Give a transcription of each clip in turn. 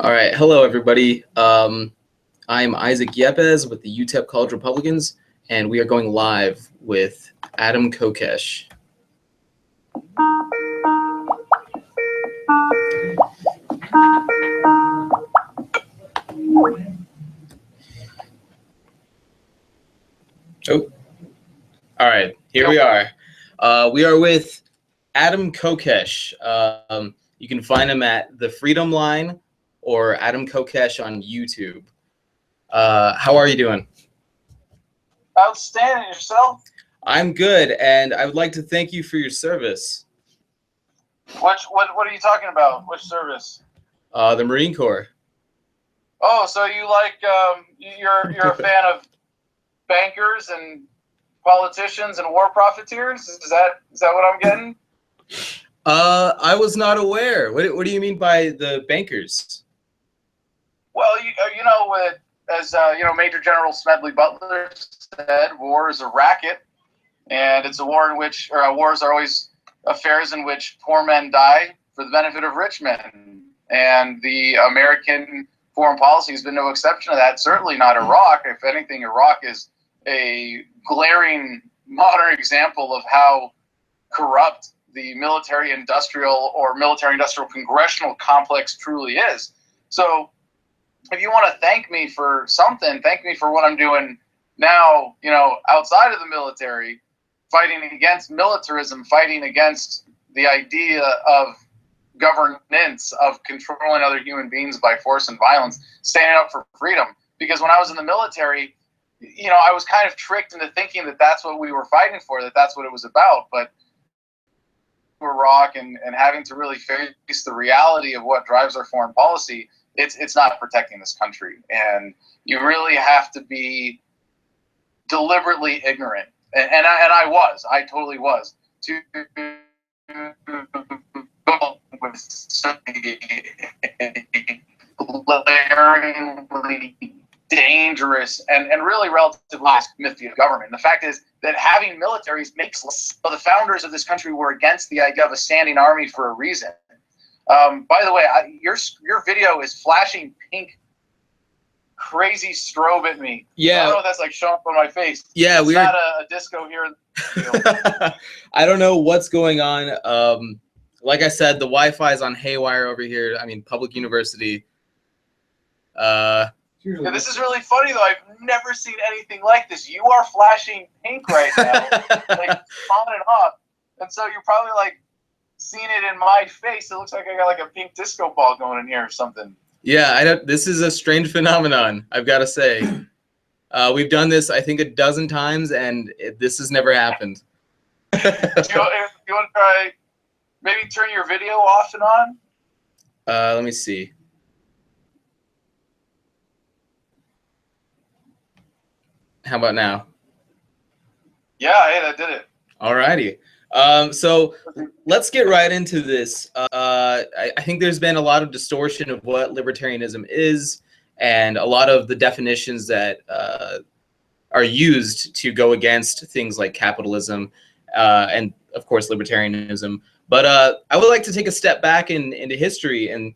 All right. Hello, everybody. I'm Isaac Yepes with the UTEP College Republicans, and we are going live with Adam Kokesh. Oh, all right. Here we are. We are with Adam Kokesh. You can find him at The Freedom Line or Adam Kokesh on YouTube. How are you doing? Outstanding. Yourself? I'm good, and I would like to thank you for your service. What are you talking about? Which service? The Marine Corps. Oh, so you like you're a fan of bankers and politicians and war profiteers? Is that what I'm getting? I was not aware. What do you mean by the bankers? Well, as Major General Smedley Butler said, war is a racket, and it's a war in which wars are always affairs in which poor men die for the benefit of rich men. And the American foreign policy has been no exception to that. Certainly not Iraq. If anything, Iraq is a glaring modern example of how corrupt the military-industrial or military-industrial congressional complex truly is. So if you want to thank me for something, thank me for what I'm doing now, outside of the military, fighting against militarism, fighting against the idea of governance, of controlling other human beings by force and violence, standing up for freedom. Because when I was in the military, I was kind of tricked into thinking that that's what we were fighting for, that that's what it was about. But Iraq and having to really face the reality of what drives our foreign policy, it's not protecting this country. And you really have to be deliberately ignorant. And I totally was, to with glaringly dangerous and really relatively mythy of government. And the fact is that having militaries makes the founders of this country were against the idea of a standing army for a reason. By the way, your video is flashing pink, crazy strobe at me. Yeah, I don't know if that's like showing up on my face. Yeah, it's not a disco here in the I don't know what's going on. Like I said, the Wi-Fi is on haywire over here. I mean, public university. Yeah, this is really funny though. I've never seen anything like this. You are flashing pink right now, like on and off, and so you're probably like seeing it in my face. It looks like I got like a pink disco ball going in here or something. Yeah, this is a strange phenomenon, I've got to say. We've done this, I think, a dozen times, and this has never happened. Do you want to try maybe turn your video off and on? Let me see. How about now? Yeah, hey, that did it. All righty. So let's get right into this. I think there's been a lot of distortion of what libertarianism is, and a lot of the definitions that are used to go against things like capitalism and, of course, libertarianism. But I would like to take a step back into history and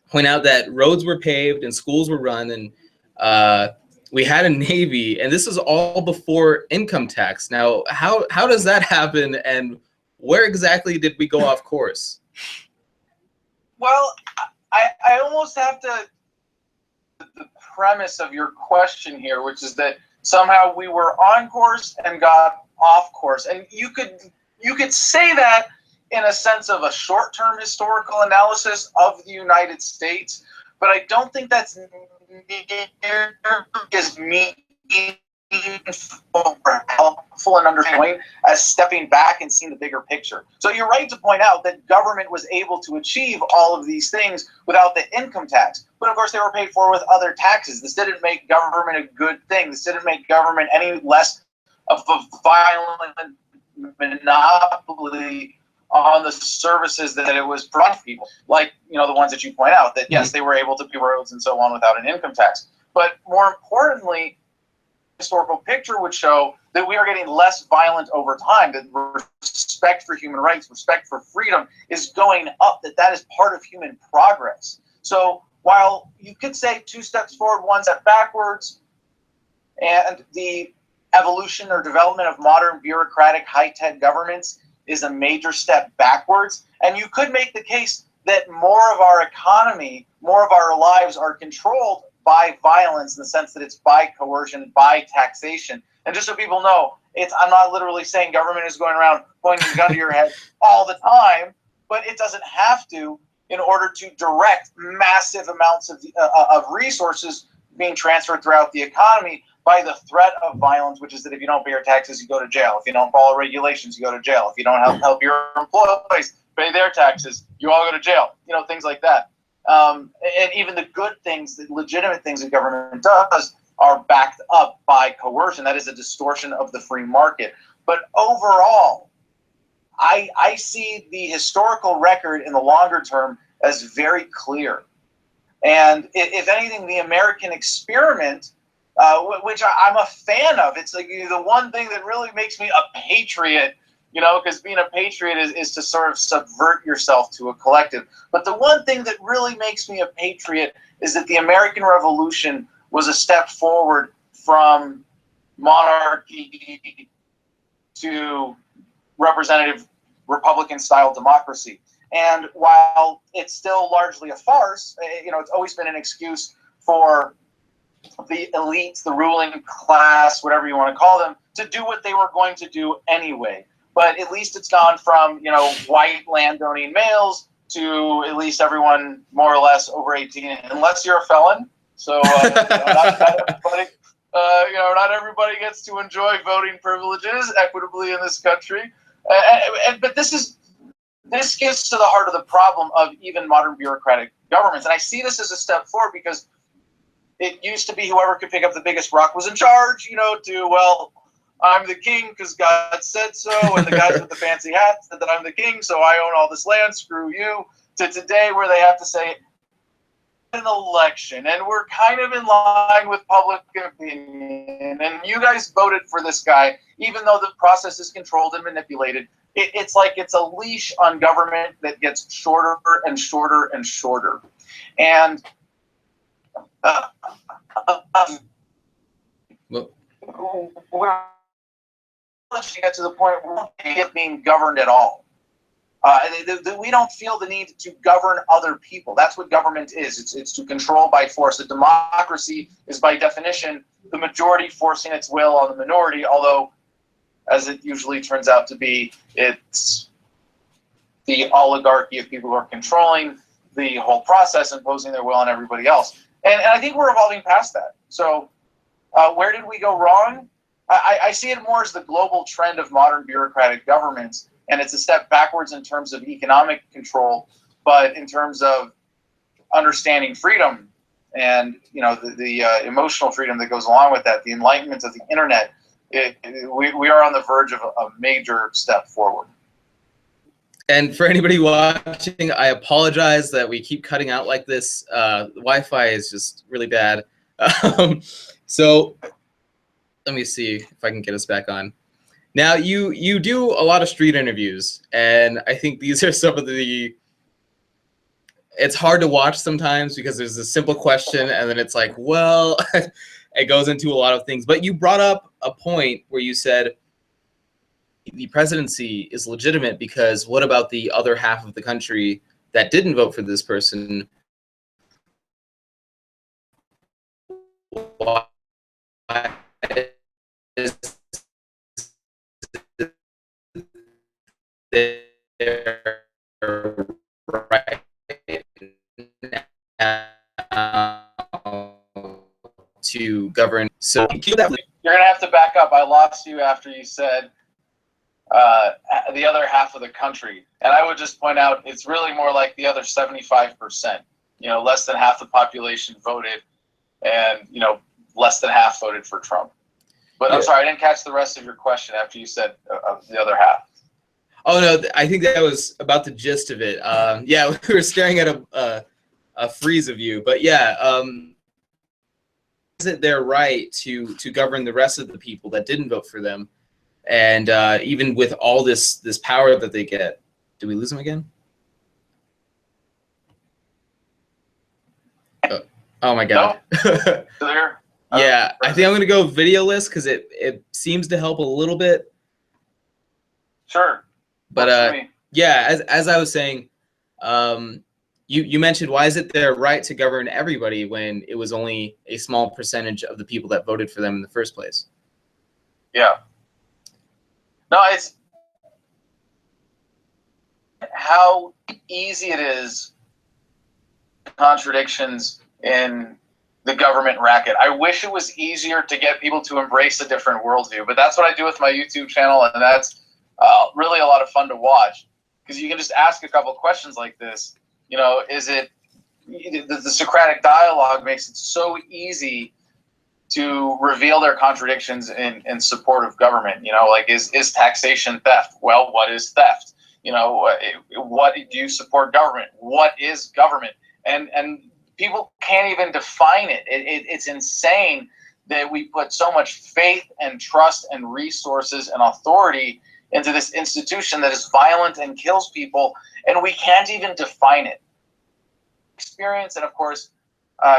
point out that roads were paved and schools were run, and we had a Navy, and this was all before income tax. Now, how does that happen, and where exactly did we go off course? Well, I almost have to the premise of your question here, which is that somehow we were on course and got off course, and you could say that in a sense of a short-term historical analysis of the United States, but I don't think that's is meaningful or helpful in understanding as stepping back and seeing the bigger picture. So you're right to point out that government was able to achieve all of these things without the income tax. But of course they were paid for with other taxes. This didn't make government a good thing. This didn't make government any less of a violent monopoly on the services that it was providing people, like the ones that you point out, that yes, they were able to pay roads and so on without an income tax. But more importantly, the historical picture would show that we are getting less violent over time, that respect for human rights, respect for freedom is going up, that is part of human progress. So while you could say 2 steps forward, 1 step backwards, and the evolution or development of modern bureaucratic high-tech governments is a major step backwards. And you could make the case that more of our economy, more of our lives are controlled by violence, in the sense that it's by coercion, by taxation. And just so people know, I'm not literally saying government is going around pointing a gun to your head all the time, but it doesn't have to, in order to direct massive amounts of resources being transferred throughout the economy by the threat of violence, which is that if you don't pay your taxes, you go to jail. If you don't follow regulations, you go to jail. If you don't help your employees pay their taxes, you all go to jail. You know, things like that. And even the good things, the legitimate things that government does, are backed up by coercion. That is a distortion of the free market. But overall, I see the historical record in the longer term as very clear. And if anything, the American experiment, which I'm a fan of, it's like the one thing that really makes me a patriot, you know, because being a patriot is to sort of subvert yourself to a collective. But the one thing that really makes me a patriot is that the American Revolution was a step forward from monarchy to representative Republican-style democracy. And while it's still largely a farce, you know, it's always been an excuse for the elites, the ruling class, whatever you want to call them, to do what they were going to do anyway. But at least it's gone from, you know, white landowning males to at least everyone more or less over 18, unless you're a felon. So not everybody, not everybody gets to enjoy voting privileges equitably in this country. But this gets to the heart of the problem of even modern bureaucratic governments. And I see this as a step forward because it used to be whoever could pick up the biggest rock was in charge, you know, well, I'm the king because God said so, and the guys with the fancy hats said that I'm the king, so I own all this land, screw you, to today where they have to say an election, and we're kind of in line with public opinion, and you guys voted for this guy, even though the process is controlled and manipulated. It's like it's a leash on government that gets shorter and shorter and shorter. And we're to get to the point where we don't being governed at all. We don't feel the need to govern other people. That's what government is. It's to control by force. A democracy is by definition the majority forcing its will on the minority, although, as it usually turns out to be, it's the oligarchy of people who are controlling the whole process, imposing their will on everybody else. And I think we're evolving past that. So where did we go wrong? I see it more as the global trend of modern bureaucratic governments, and it's a step backwards in terms of economic control, but in terms of understanding freedom and, you know, the emotional freedom that goes along with that, the enlightenment of the internet, we are on the verge of a major step forward. And for anybody watching, I apologize that we keep cutting out like this. Wi-Fi is just really bad. So let me see if I can get us back on. Now, you do a lot of street interviews, and I think these are some of the... It's hard to watch sometimes because there's a simple question, and then it's like, well, it goes into a lot of things. But you brought up a point where you said the presidency is legitimate because what about the other half of the country that didn't vote for this person? Why is there right now to govern? So you're gonna have to back up. I lost you after you said the other half of the country, and I would just point out it's really more like the other 75%. You know, less than half the population voted, and you know, less than half voted for Trump. But I'm sorry, I didn't catch the rest of your question after you said the other half. Oh no, I think that was about the gist of it. Yeah, we were staring at a freeze of you, but yeah, is it their right to govern the rest of the people that didn't vote for them, and even with all this power that they get? Did we lose him again? Oh my God. No? There? Yeah, I think I'm gonna go videoless because it seems to help a little bit. Sure. But yeah, as I was saying, you mentioned, why is it their right to govern everybody when it was only a small percentage of the people that voted for them in the first place? Yeah. No, it's how easy it is, contradictions in the government racket. I wish it was easier to get people to embrace a different worldview, but that's what I do with my YouTube channel, and that's really a lot of fun to watch, because you can just ask a couple questions like this. You know, is it the Socratic dialogue makes it so easy to reveal their contradictions in support of government. You know, like, is taxation theft? Well, what is theft? You know, what do you support government? What is government? And people can't even define it. It's insane that we put so much faith and trust and resources and authority into this institution that is violent and kills people, and we can't even define it. Experience, and of course,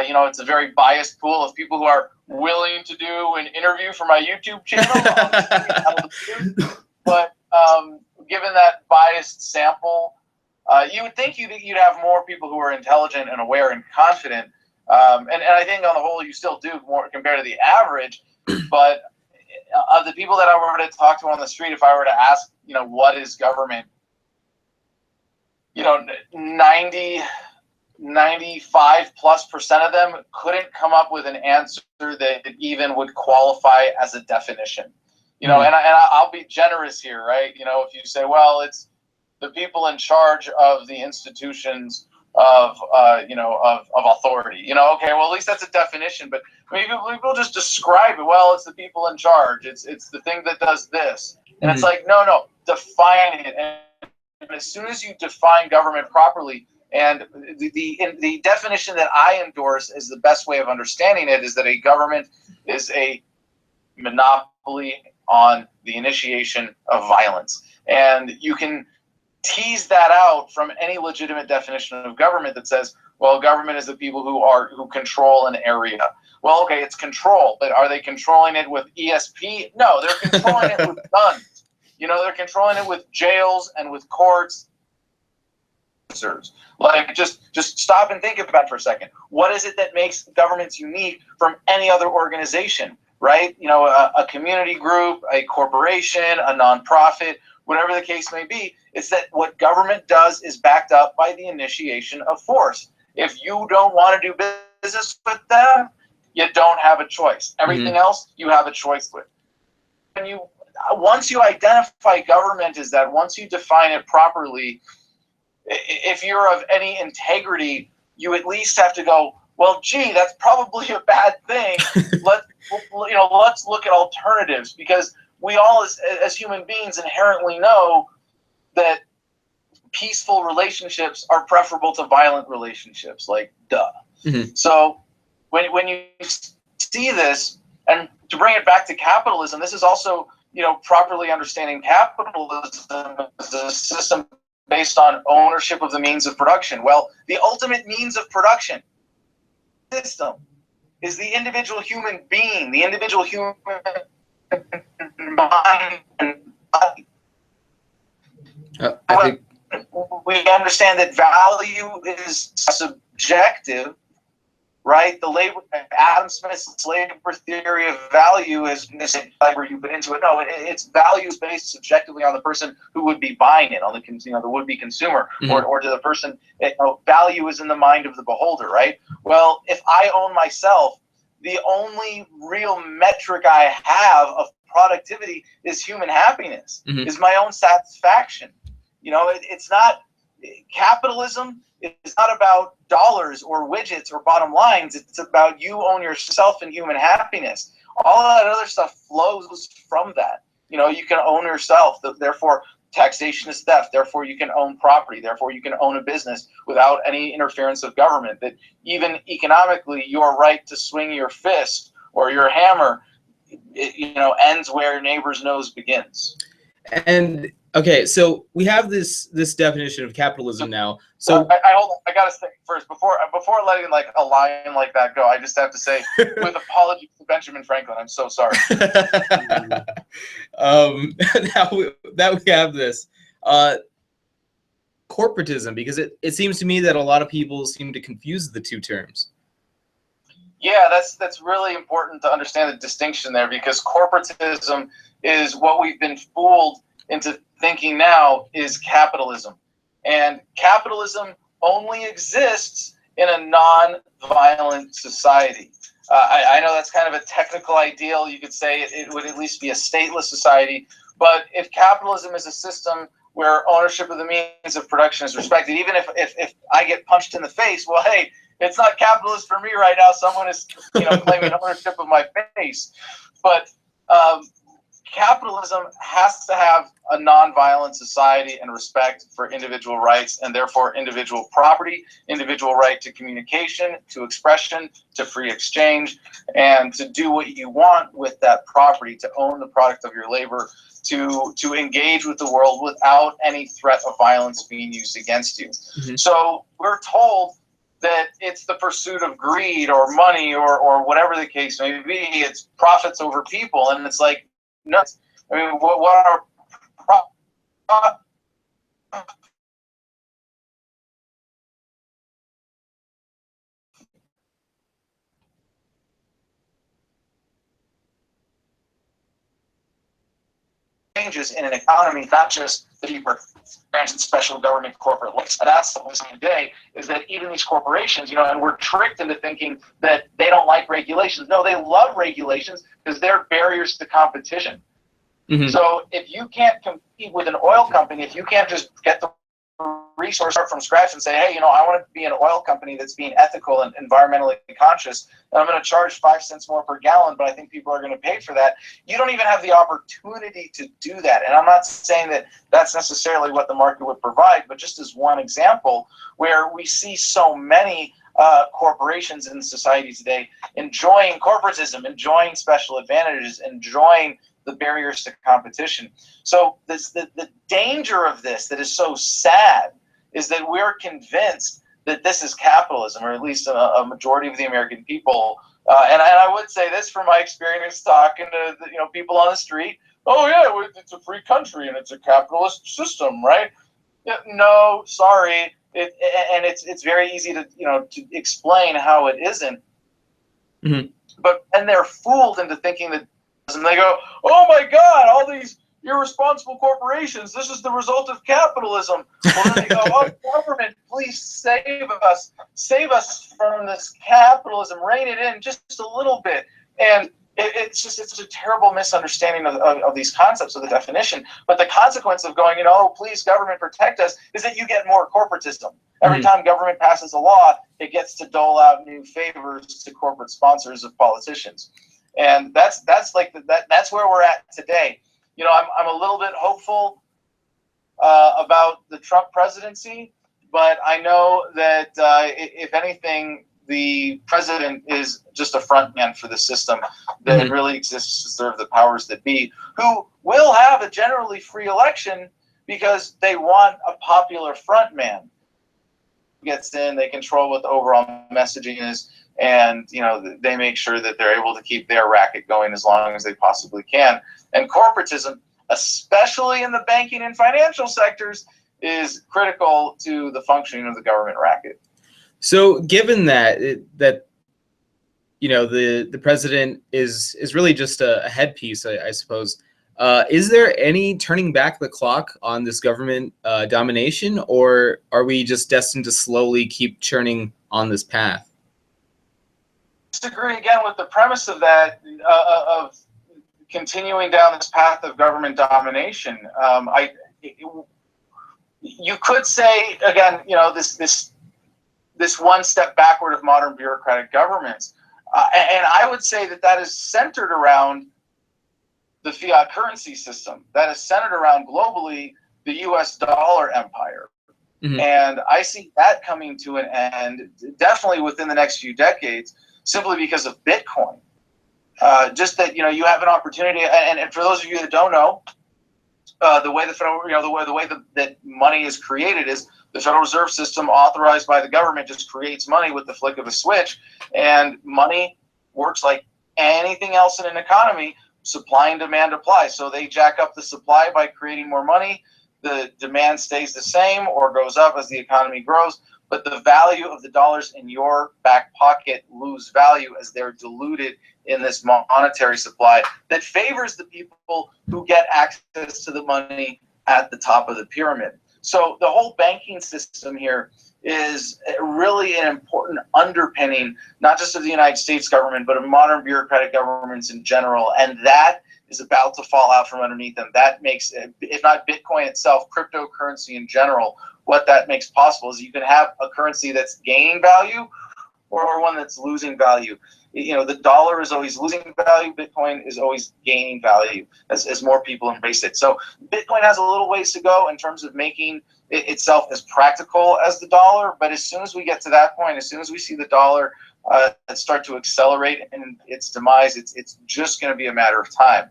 you know, it's a very biased pool of people who are willing to do an interview for my YouTube channel. But given that biased sample, you would think you'd have more people who are intelligent and aware and confident. And I think on the whole, you still do more compared to the average. But of the people that I were to talk to on the street, if I were to ask, you know, what is government, you know, 95+% of them couldn't come up with an answer that even would qualify as a definition. You know, and I'll be generous here, right? You know, if you say, well, it's the people in charge of the institutions of, you know, of authority. You know, okay, well, at least that's a definition. But maybe people just describe it. Well, it's the people in charge. It's the thing that does this. And it's like, no, define it. And as soon as you define government properly, and the definition that I endorse is the best way of understanding it, is that a government is a monopoly on the initiation of violence. And you can tease that out from any legitimate definition of government that says, well, government is the people who control an area. Well, okay, it's control, but are they controlling it with ESP? No, they're controlling it with guns. You know, they're controlling it with jails and with courts. Like, just stop and think about it for a second. What is it that makes governments unique from any other organization, right? You know, a community group, a corporation, a nonprofit, whatever the case may be, is that what government does is backed up by the initiation of force. If you don't want to do business with them, you don't have a choice. Everything else, you have a choice with. And once you identify government as that, once you define it properly, if you're of any integrity, you at least have to go, well, gee, that's probably a bad thing. Let's look at alternatives, because we all, as human beings, inherently know that peaceful relationships are preferable to violent relationships. Like, duh. So when you see this, and to bring it back to capitalism, this is also, you know, properly understanding capitalism as a system based on ownership of the means of production. Well, the ultimate means of production system is the individual human being, the individual human mind and body. We understand that value is subjective, right? Adam Smith's labor theory of value is where you put into it. No, it's values based subjectively on the person who would be buying it, on the would-be consumer, or to the person. Value is in the mind of the beholder, right? Well, if I own myself, the only real metric I have of productivity is human happiness, is my own satisfaction. You know, it's not capitalism. It's not about dollars or widgets or bottom lines. It's about you own yourself and human happiness. All that other stuff flows from that. You know, you can own yourself. Therefore, taxation is theft. Therefore, you can own property. Therefore, you can own a business without any interference of government. That even economically, your right to swing your fist or your hammer, ends where your neighbor's nose begins. And Okay, so we have this definition of capitalism now. So I hold on, I gotta say first before letting like a line like that go. I just have to say, with apologies to Benjamin Franklin, I'm so sorry. now that we have this corporatism, because it seems to me that a lot of people seem to confuse the two terms. Yeah, that's really important to understand the distinction there, because corporatism is what we've been fooled into thinking now is capitalism. And capitalism only exists in a non-violent society. I know that's kind of a technical ideal. You could say it would at least be a stateless society. But if capitalism is a system where ownership of the means of production is respected, even if I get punched in the face, well, hey, it's not capitalist for me right now. Someone is, claiming ownership of my face. But capitalism has to have a non-violent society and respect for individual rights, and therefore individual property, individual right to communication, to expression, to free exchange, and to do what you want with that property, to own the product of your labor, to engage with the world without any threat of violence being used against you. Mm-hmm. So we're told that it's the pursuit of greed or money or whatever the case may be. It's profits over people, and it's like, no, I mean, what are changes in an economy, not just the deeper branch and special government corporate links. And that's the whole thing today, is that even these corporations, and we're tricked into thinking that they don't like regulations. No, they love regulations because they're barriers to competition. Mm-hmm. So if you can't compete with an oil company, if you can't just get the resource from scratch and say, hey, I want to be an oil company that's being ethical and environmentally conscious, and I'm going to charge 5 cents more per gallon, but I think people are going to pay for that. You don't even have the opportunity to do that. And I'm not saying that that's necessarily what the market would provide, but just as one example where we see so many corporations in society today enjoying corporatism, enjoying special advantages, enjoying the barriers to competition. So the danger of this that is so sad is that we're convinced that this is capitalism, or at least a majority of the American people. And I would say this from my experience talking to people on the street. Oh yeah, it's a free country and it's a capitalist system, right? Yeah, no, sorry. It's very easy to to explain how it isn't. Mm-hmm. But and they're fooled into thinking that. And they go, oh my God, all these irresponsible corporations, this is the result of capitalism. Well, then they go, oh, government, please save us from this capitalism, rein it in just a little bit. And it's a terrible misunderstanding of these concepts, of the definition. But the consequence of going, oh, please, government, protect us, is that you get more corporatism. Every time government passes a law, it gets to dole out new favors to corporate sponsors of politicians. And that's where we're at today. I'm a little bit hopeful about the Trump presidency, but I know that if anything, the president is just a front man for the system that really exists to serve the powers that be, who will have a generally free election because they want a popular front man. Gets in, they control what the overall messaging is. And they make sure that they're able to keep their racket going as long as they possibly can. And corporatism, especially in the banking and financial sectors, is critical to the functioning of the government racket. So, given that the president is really just a headpiece, I suppose. Is there any turning back the clock on this government domination, or are we just destined to slowly keep churning on this path? Disagree again with the premise of that, of continuing down this path of government domination. You could say again, this one step backward of modern bureaucratic governments, and I would say that is centered around the fiat currency system. That is centered around globally the U.S. dollar empire. Mm-hmm. And I see that coming to an end definitely within the next few decades, simply because of Bitcoin. Just that, you have an opportunity. And for those of you that don't know, the way the federal, the way that money is created is the Federal Reserve System, authorized by the government, just creates money with the flick of a switch, and money works like anything else in an economy. Supply and demand apply. So they jack up the supply by creating more money. The demand stays the same or goes up as the economy grows, but the value of the dollars in your back pocket lose value as they're diluted in this monetary supply that favors the people who get access to the money at the top of the pyramid. So the whole banking system here is really an important underpinning, not just of the United States government, but of modern bureaucratic governments in general. And that is about to fall out from underneath them. That makes, if not Bitcoin itself, cryptocurrency in general, what that makes possible is you can have a currency that's gaining value or one that's losing value. The dollar is always losing value. Bitcoin is always gaining value as more people embrace it. So Bitcoin has a little ways to go in terms of making it itself as practical as the dollar. But as soon as we get to that point, as soon as we see the dollar start to accelerate in its demise, it's just going to be a matter of time.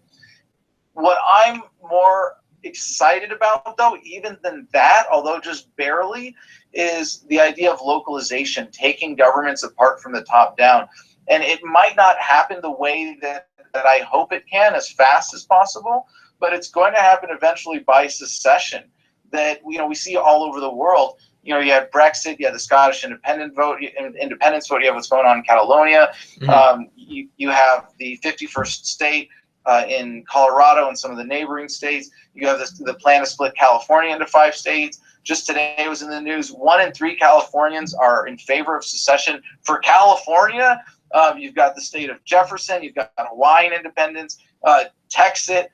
What I'm more excited about, though, even than that, although just barely, is the idea of localization, taking governments apart from the top down. And it might not happen the way that I hope it can as fast as possible, but it's going to happen eventually by secession that we see all over the world. You had Brexit, you had the Scottish independence vote, you have what's going on in Catalonia, you have the 51st state in Colorado and some of the neighboring states. You have the plan to split California into 5 states. Just today it was in the news, 1 in 3 Californians are in favor of secession. For California, you've got the state of Jefferson, you've got Hawaiian independence, Texas,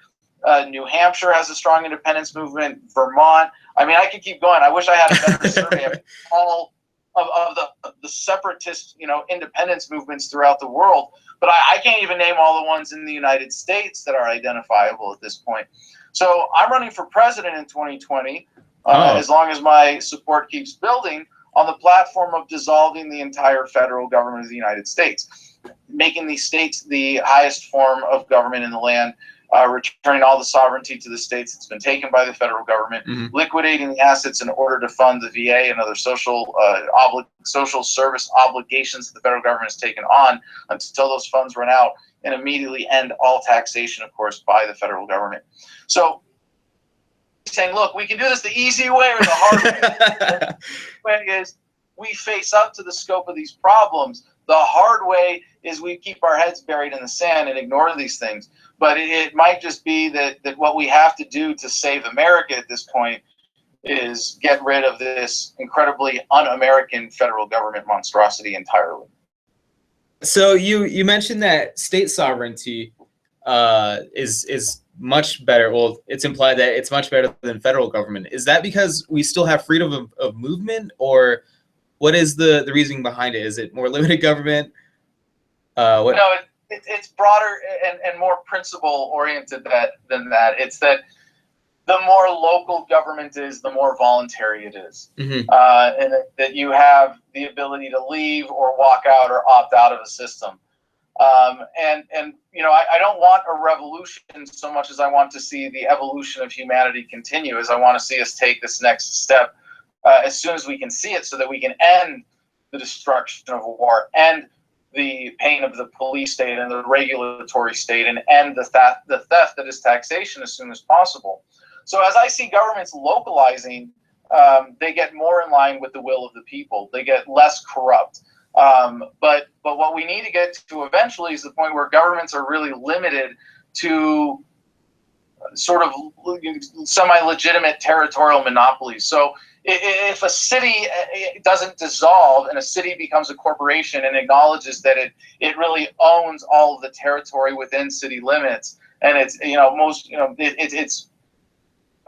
New Hampshire has a strong independence movement, Vermont. I mean, I could keep going. I wish I had a better survey of all of the separatist, independence movements throughout the world. But I can't even name all the ones in the United States that are identifiable at this point. So I'm running for president in 2020, as long as my support keeps building, on the platform of dissolving the entire federal government of the United States, making these states the highest form of government in the land, returning all the sovereignty to the states that's been taken by the federal government, liquidating the assets in order to fund the VA and other social service obligations that the federal government has taken on until those funds run out, and immediately end all taxation, of course, by the federal government. So saying, look, we can do this the easy way or the hard way. Is we face up to the scope of these problems. The hard way is we keep our heads buried in the sand and ignore these things. But it might just be that what we have to do to save America at this point is get rid of this incredibly un-American federal government monstrosity entirely. So you mentioned that state sovereignty is much better. Well, it's implied that it's much better than federal government. Is that because we still have freedom of movement, or what is the reasoning behind it? Is it more limited government? No, it's broader and more principle oriented than that. It's that the more local government is, the more voluntary it is, and that you have the ability to leave or walk out or opt out of a system. I don't want a revolution so much as I want to see the evolution of humanity continue, as I want to see us take this next step as soon as we can see it, so that we can end the destruction of war, end the pain of the police state and the regulatory state, and end the theft that is taxation as soon as possible. So as I see governments localizing, they get more in line with the will of the people. They get less corrupt. But what we need to get to eventually is the point where governments are really limited to sort of semi-legitimate territorial monopolies. So if a city doesn't dissolve and a city becomes a corporation and acknowledges that it really owns all of the territory within city limits, and it's it's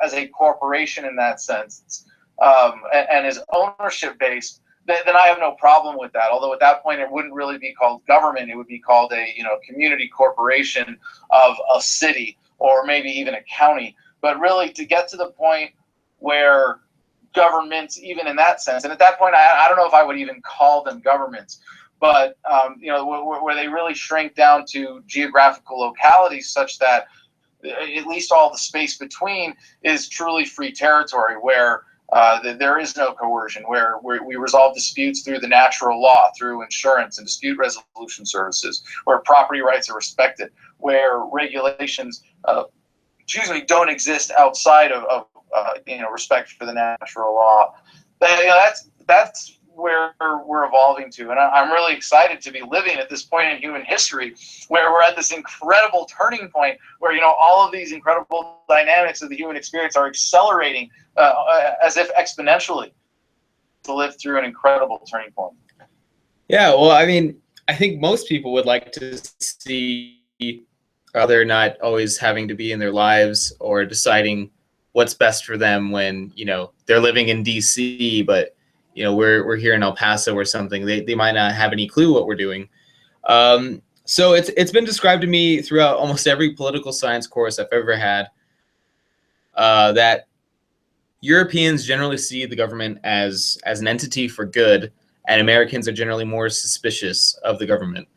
as a corporation in that sense, and is ownership based, then I have no problem with that. Although at that point it wouldn't really be called government; it would be called a community corporation of a city, or maybe even a county. But really, to get to the point where governments, even in that sense, and at that point, I don't know if I would even call them governments, but where they really shrink down to geographical localities, such that at least all the space between is truly free territory, where there is no coercion, where we resolve disputes through the natural law, through insurance and dispute resolution services, where property rights are respected, where regulations don't exist outside of respect for the natural law. That's where we're evolving to, and I'm really excited to be living at this point in human history where we're at this incredible turning point where all of these incredible dynamics of the human experience are accelerating as if exponentially to live through an incredible turning point. Yeah, well, I mean, I think most people would like to see they're not always having to be in their lives or deciding what's best for them when they're living in DC, but we're here in El Paso or something. They might not have any clue what we're doing. So it's been described to me throughout almost every political science course I've ever had that Europeans generally see the government as an entity for good, and Americans are generally more suspicious of the government.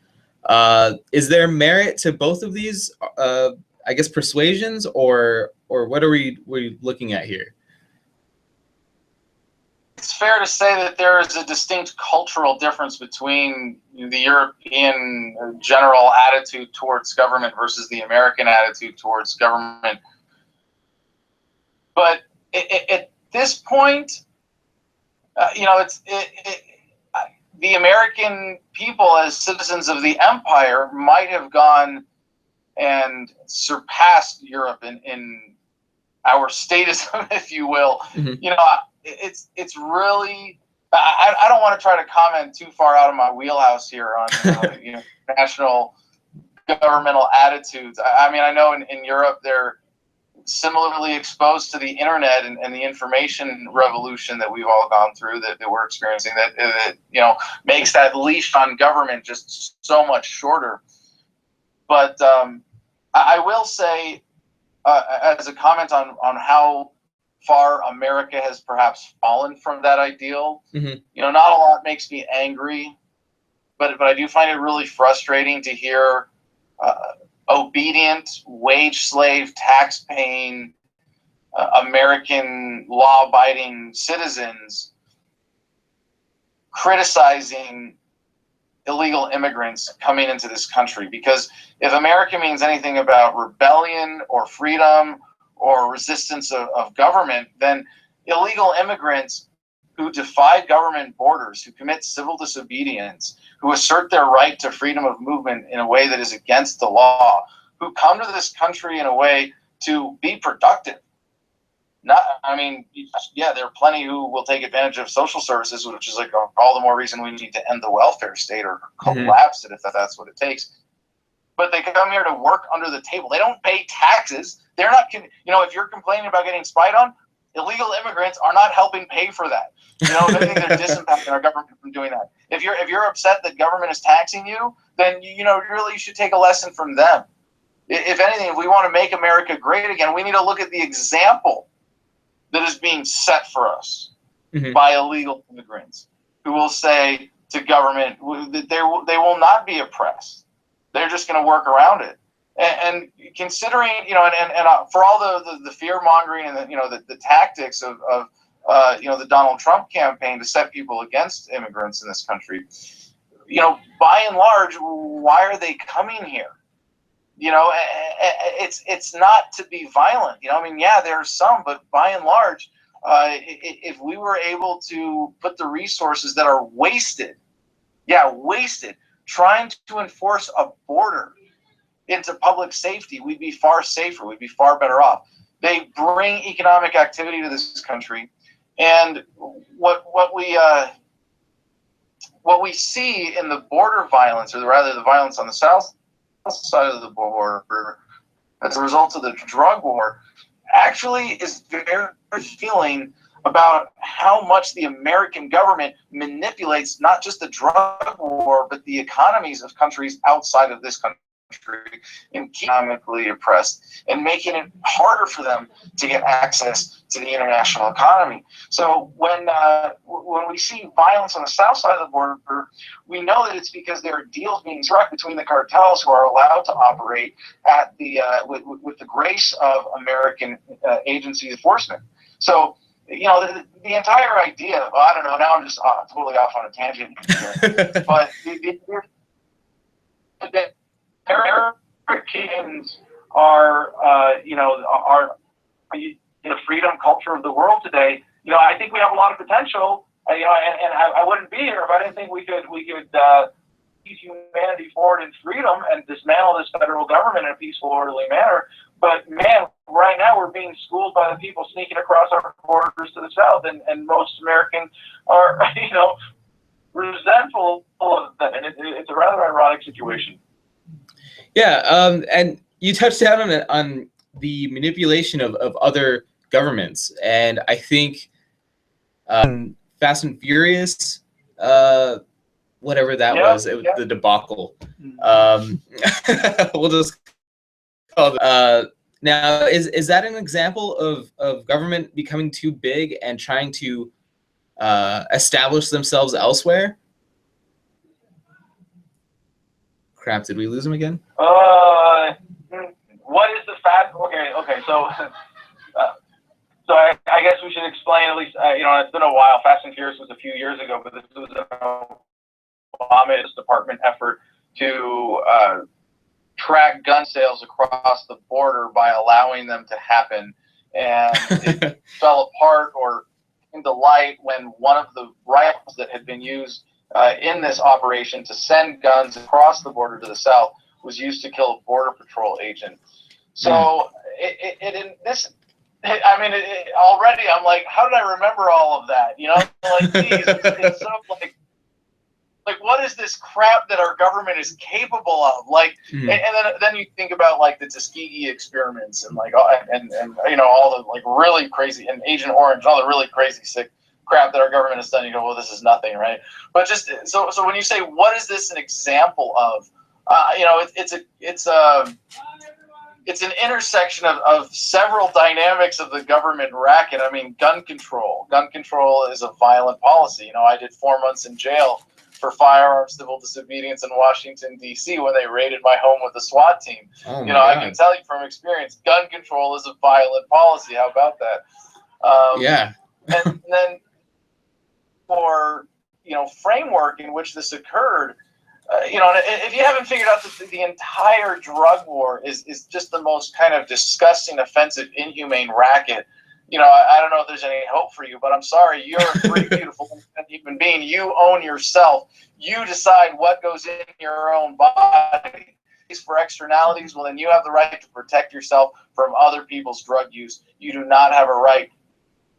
Is there merit to both of these, I guess, persuasions, or what are we looking at here? It's fair to say that there is a distinct cultural difference between the European general attitude towards government versus the American attitude towards government. But at this point, the American people as citizens of the empire might have gone and surpassed Europe in our statism, if you will. Mm-hmm. It's really, I don't want to try to comment too far out of my wheelhouse here on national governmental attitudes. I mean, I know in Europe they're similarly exposed to the internet and the information revolution that we've all gone through, that we're experiencing, that makes that leash on government just so much shorter. But I will say, as a comment on how far America has perhaps fallen from that ideal, mm-hmm. Not a lot makes me angry, but I do find it really frustrating to hear obedient, wage slave, tax-paying, American law-abiding citizens criticizing illegal immigrants coming into this country. Because if America means anything about rebellion or freedom or resistance of government, then illegal immigrants who defy government borders, who commit civil disobedience, who assert their right to freedom of movement in a way that is against the law, who come to this country in a way to be productive. There are plenty who will take advantage of social services, which is like all the more reason we need to end the welfare state or collapse it if that's what it takes. But they come here to work under the table. They don't pay taxes. They're not, if you're complaining about getting spied on, illegal immigrants are not helping pay for that. I think they're disimpacting our government from doing that. If you're upset that government is taxing you, then you should take a lesson from them. If anything, if we want to make America great again, we need to look at the example that is being set for us mm-hmm. by illegal immigrants who will say to government that they will not be oppressed. They're just going to work around it. And considering, for all the fear mongering and the tactics of the Donald Trump campaign to set people against immigrants in this country, by and large, why are they coming here? It's not to be violent. There are some, but by and large, if we were able to put the resources that are wasted, trying to enforce a border into public safety, we'd be far safer. We'd be far better off. They bring economic activity to this country, and what we see in the border violence, or rather the violence on the south side of the border as a result of the drug war, actually is very feeling about how much the American government manipulates not just the drug war, but the economies of countries outside of this country. economically oppressed, and making it harder for them to get access to the international economy. So when we see violence on the south side of the border, we know that it's because there are deals being struck between the cartels who are allowed to operate at the with the grace of American agency enforcement. So the entire idea of, I don't know, now I'm just totally off on a tangent here, but the Americans are in the freedom culture of the world today. I think we have a lot of potential. And I wouldn't be here if I didn't think we could use humanity forward in freedom and dismantle this federal government in a peaceful, orderly manner. But man, right now we're being schooled by the people sneaking across our borders to the south, and most Americans are, resentful of that, and it's a rather ironic situation. Yeah, and you touched on the manipulation of other governments, and I think Fast and Furious, whatever that was, the debacle. We'll just call it. Now, is that an example of government becoming too big and trying to establish themselves elsewhere? Crap, did we lose him again? What is the fact? Okay, so I guess we should explain at least, it's been a while. Fast and Furious was a few years ago, but this was an Obama's department effort to track gun sales across the border by allowing them to happen. And it fell apart or into light when one of the rifles that had been used in this operation to send guns across the border to the south was used to kill a border patrol agent. So already I'm like, how did I remember all of that? Like, geez, it's so like what is this crap that our government is capable of? Like, and then you think about like the Tuskegee experiments and like and all the like really crazy, and Agent Orange, all the really crazy sick crap that our government has done. You go, well, this is nothing, right? But just so when you say, what is this an example of? It's an intersection of several dynamics of the government racket. I mean, gun control. Gun control is a violent policy. I did 4 months in jail for firearms civil disobedience in Washington, D.C. when they raided my home with a SWAT team. I can tell you from experience, gun control is a violent policy. How about that? Yeah. And then for, framework in which this occurred, if you haven't figured out that the entire drug war is just the most kind of disgusting, offensive, inhumane racket, I don't know if there's any hope for you, but I'm sorry. You're a free, beautiful human being. You own yourself. You decide what goes in your own body. For externalities, well, then you have the right to protect yourself from other people's drug use. You do not have a right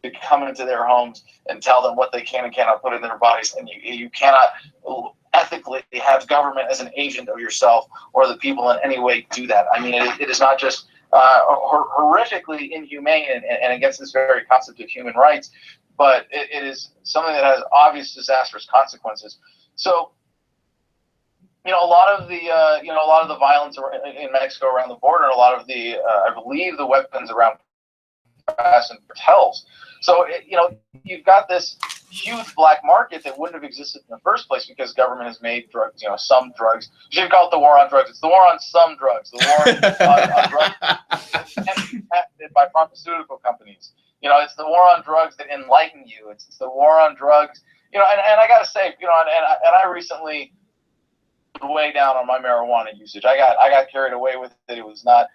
to come into their homes and tell them what they can and cannot put in their bodies, and you cannot ethically have government as an agent of yourself or the people in any way do that. I mean, it is not just horrifically inhumane and against this very concept of human rights, but it is something that has obvious disastrous consequences. So, a lot of the violence in Mexico around the border, and a lot of the, I believe, the weapons around and cartels. So, you've got this huge black market that wouldn't have existed in the first place because government has made drugs, some drugs. You shouldn't call it the war on drugs. It's the war on some drugs. The war on drugs patented by pharmaceutical companies. It's the war on drugs that enlighten you. It's the war on drugs. And I got to say, and I recently way down on my marijuana usage. I got carried away with it. It was not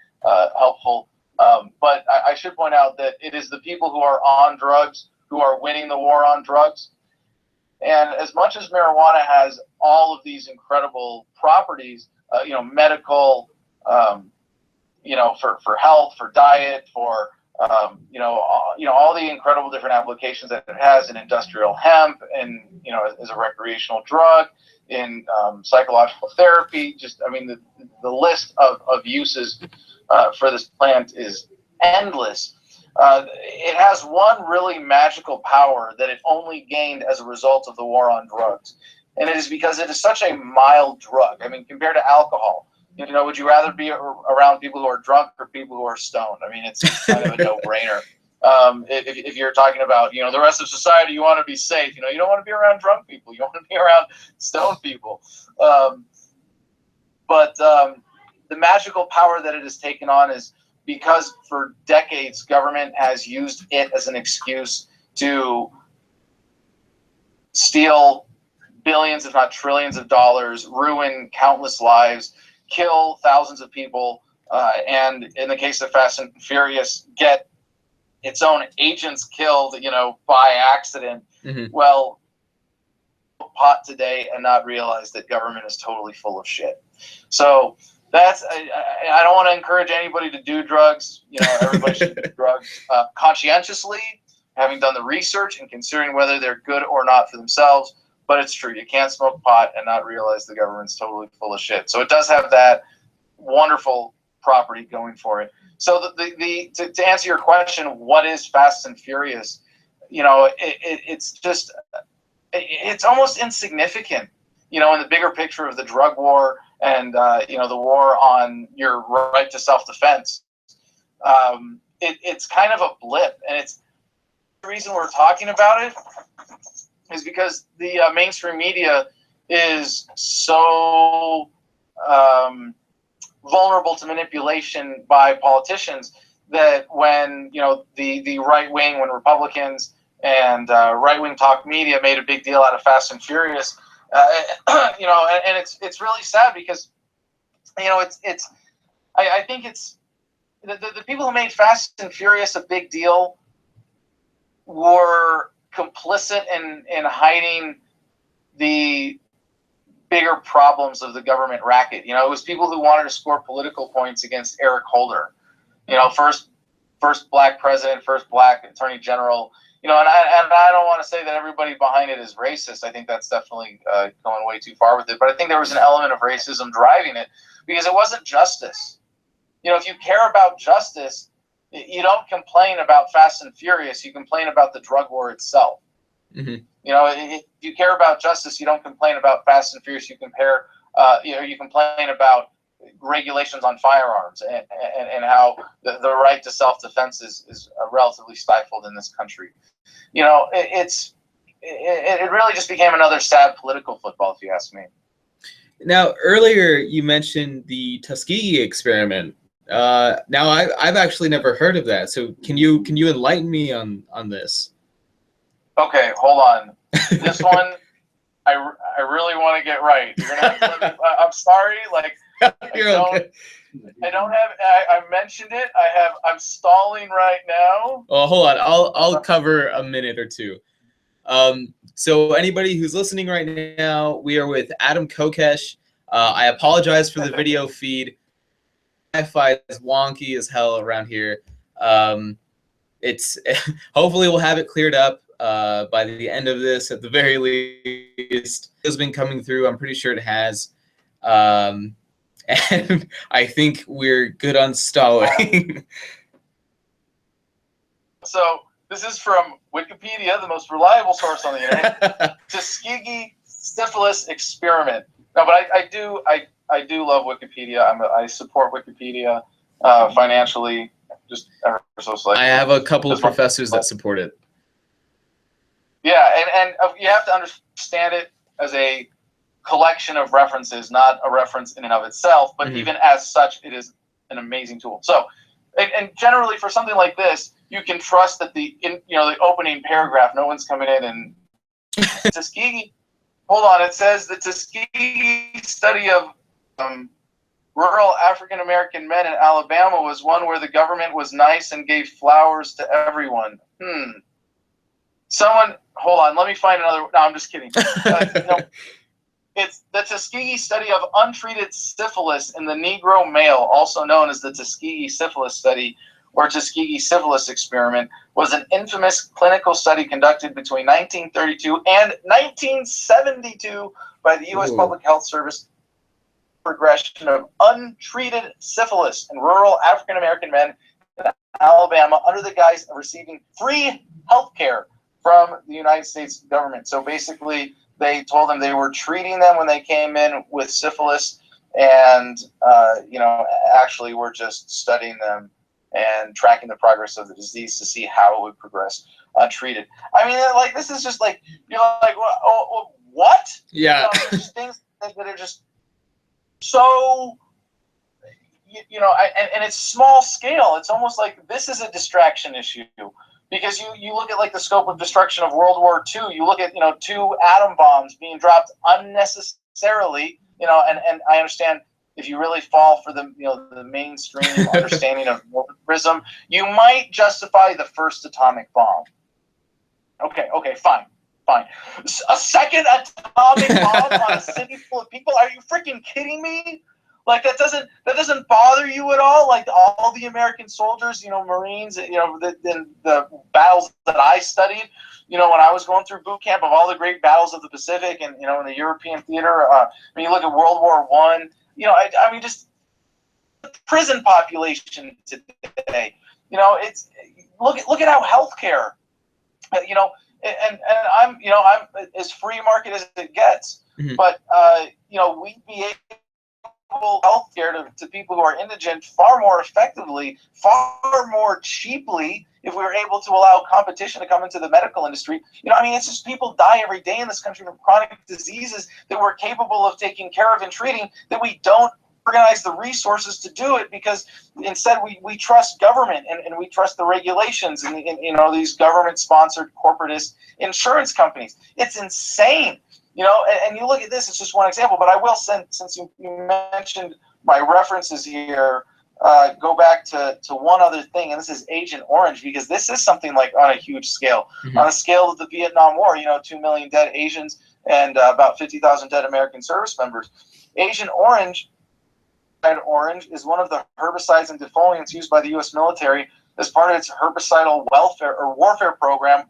helpful. But I should point out that it is the people who are on drugs who are winning the war on drugs. And as much as marijuana has all of these incredible properties, medical, for health, for diet, for all the incredible different applications that it has in industrial hemp, and as a recreational drug, in psychological therapy. The list of uses for this plant is endless. It has one really magical power that it only gained as a result of the war on drugs. And it is because it is such a mild drug. I mean, compared to alcohol. You know, would you rather be around people who are drunk or people who are stoned? I mean, it's kind of a no-brainer. If you're talking about, you know, the rest of society, you want to be safe. You know, you don't want to be around drunk people. You want to be around stoned people. But the magical power that it has taken on is because for decades, government has used it as an excuse to steal billions, if not trillions of dollars, ruin countless lives, kill thousands of people, and in the case of Fast and Furious, get its own agents killed, you know, by accident. Well, pot today and not realize that government is totally full of shit. So that's, I don't want to encourage anybody to do drugs. You know, everybody should do drugs conscientiously, having done the research and considering whether they're good or not for themselves. But it's true, you can't smoke pot and not realize the government's totally full of shit. So it does have that wonderful property going for it. So to answer your question, what is Fast and Furious? You know, it's just, it's almost insignificant, you know, in the bigger picture of the drug war and, you know, the war on your right to self-defense. It's kind of a blip, and it's the reason we're talking about it is because the mainstream media is so vulnerable to manipulation by politicians that when, you know, the right wing, when Republicans and right-wing talk media made a big deal out of Fast and Furious, you know, and it's really sad because, you know, I think it's the people who made Fast and Furious a big deal were complicit in hiding the bigger problems of the government racket. You know, it was people who wanted to score political points against Eric Holder. You know, first black president, first black attorney general. You know, and I don't want to say that everybody behind it is racist. I think that's definitely going way too far with it. But I think there was an element of racism driving it because it wasn't justice. You know, if you care about justice, you don't complain about Fast and Furious. You complain about the drug war itself. You know, if you care about justice, you don't complain about Fast and Furious. You compare, you know, you complain about regulations on firearms and how the right to self-defense is relatively stifled in this country. You know, it really just became another sad political football, if you ask me. Now, earlier you mentioned the Tuskegee experiment. Now, I've actually never heard of that. So can you enlighten me on this? Okay, hold on. This one, I really want to get right. You're gonna have to let me, I'm sorry, like I don't have. I mentioned it. I'm stalling right now. Oh, hold on. I'll cover a minute or two. So anybody who's listening right now, we are with Adam Kokesh. I apologize for the video feed. Wi-Fi is wonky as hell around here. It's hopefully we'll have it cleared up by the end of this at the very least. It's been coming through. I'm pretty sure it has. And I think we're good on stalling. So this is from Wikipedia, the most reliable source on the internet. Tuskegee syphilis experiment. No, but I do love Wikipedia. I support Wikipedia financially. Just ever so slightly. I have a couple of professors that support it. Yeah, and you have to understand it as a collection of references, not a reference in and of itself, but even as such, it is an amazing tool. So, and generally for something like this, you can trust that the opening paragraph, no one's coming in and Tuskegee. Hold on, it says the Tuskegee study of rural African American men in Alabama was one where the government was nice and gave flowers to everyone. Someone, hold on, let me find another. No, I'm just kidding. No. It's the Tuskegee study of untreated syphilis in the Negro male, also known as the Tuskegee syphilis study or Tuskegee syphilis experiment, was an infamous clinical study conducted between 1932 and 1972 by the U.S. Public Health Service. Progression of untreated syphilis in rural African American men in Alabama under the guise of receiving free health care from the United States government. So basically, they told them they were treating them when they came in with syphilis, and actually we're just studying them and tracking the progress of the disease to see how it would progress untreated. I mean, like, this is just like, you're like, what? Yeah. There's things that are just so, and it's small scale. It's almost like this is a distraction issue, because you look at like the scope of destruction of World War II. You look at 2 atom bombs being dropped unnecessarily. And I understand if you really fall for the mainstream understanding of militarism, you might justify the first atomic bomb. Okay, fine. A second atomic bomb on a city full of people? Are you freaking kidding me? Like, that doesn't bother you at all? Like, all the American soldiers, Marines, in the battles that I studied, when I was going through boot camp, of all the great battles of the Pacific and in the European theater. When you look at World War I, I mean, just the prison population today. It's look at how healthcare, and I'm as free market as it gets, Mm-hmm. but we'd be able healthcare to people who are indigent far more effectively, far more cheaply, if we were able to allow competition to come into the medical industry. It's just people die every day in this country from chronic diseases that we're capable of taking care of and treating, that we don't organize the resources to do it, because instead we trust government and we trust the regulations and these government-sponsored corporatist insurance companies. It's insane. And you look at this, it's just one example, but I will send, since you mentioned my references here, go back to one other thing, and this is Agent Orange, because this is something like on a huge scale, Mm-hmm. on a scale of the Vietnam War, 2 million dead Asians and about 50,000 dead American service members. Agent Orange is one of the herbicides and defoliants used by the U.S. military as part of its herbicidal welfare or warfare program.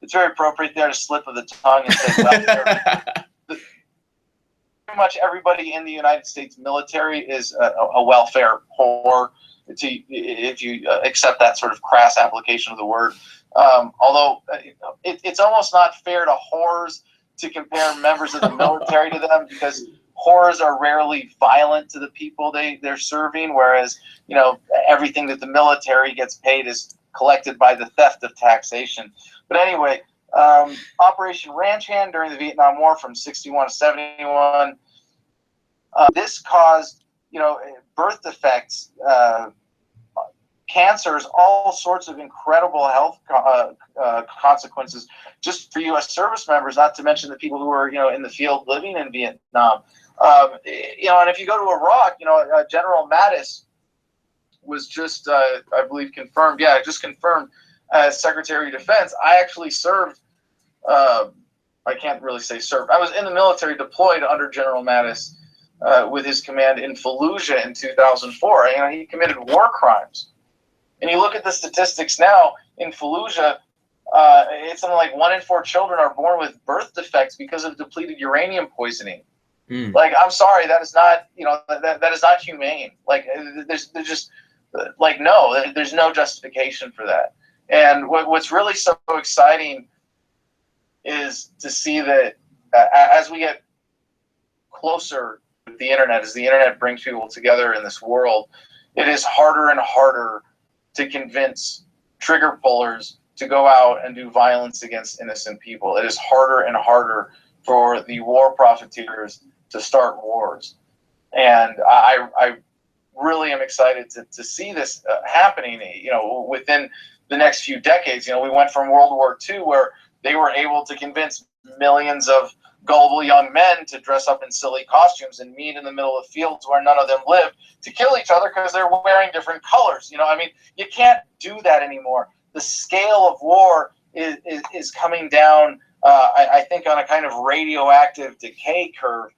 It's very appropriate there to slip of the tongue and say welfare. Pretty much everybody in the United States military is a welfare whore, if you accept that sort of crass application of the word. Although it's almost not fair to whores to compare members of the military to them, because whores are rarely violent to the people they're serving, whereas everything that the military gets paid is collected by the theft of taxation. But anyway, Operation Ranch Hand during the Vietnam War from 61 to 71, this caused birth defects, cancers, all sorts of incredible health consequences just for U.S. service members, not to mention the people who were in the field living in Vietnam. And if you go to Iraq, General Mattis was just, I believe, confirmed. Yeah, just confirmed as Secretary of Defense. I actually served. I can't really say served. I was in the military, deployed under General Mattis with his command in Fallujah in 2004. He committed war crimes. And you look at the statistics now in Fallujah, it's something like 1 in 4 children are born with birth defects because of depleted uranium poisoning. Mm. Like, I'm sorry, that is not, that is not humane. Like, there's just, like, no, there's no justification for that. And what's really so exciting is to see that as we get closer with the internet, as the internet brings people together in this world, it is harder and harder to convince trigger pullers to go out and do violence against innocent people. It is harder and harder for the war profiteers to start wars. And I really am excited to see this happening, within the next few decades. We went from World War II, where they were able to convince millions of gullible young men to dress up in silly costumes and meet in the middle of fields where none of them lived to kill each other because they're wearing different colors. You can't do that anymore. The scale of war is coming down, I think, on a kind of radioactive decay curve,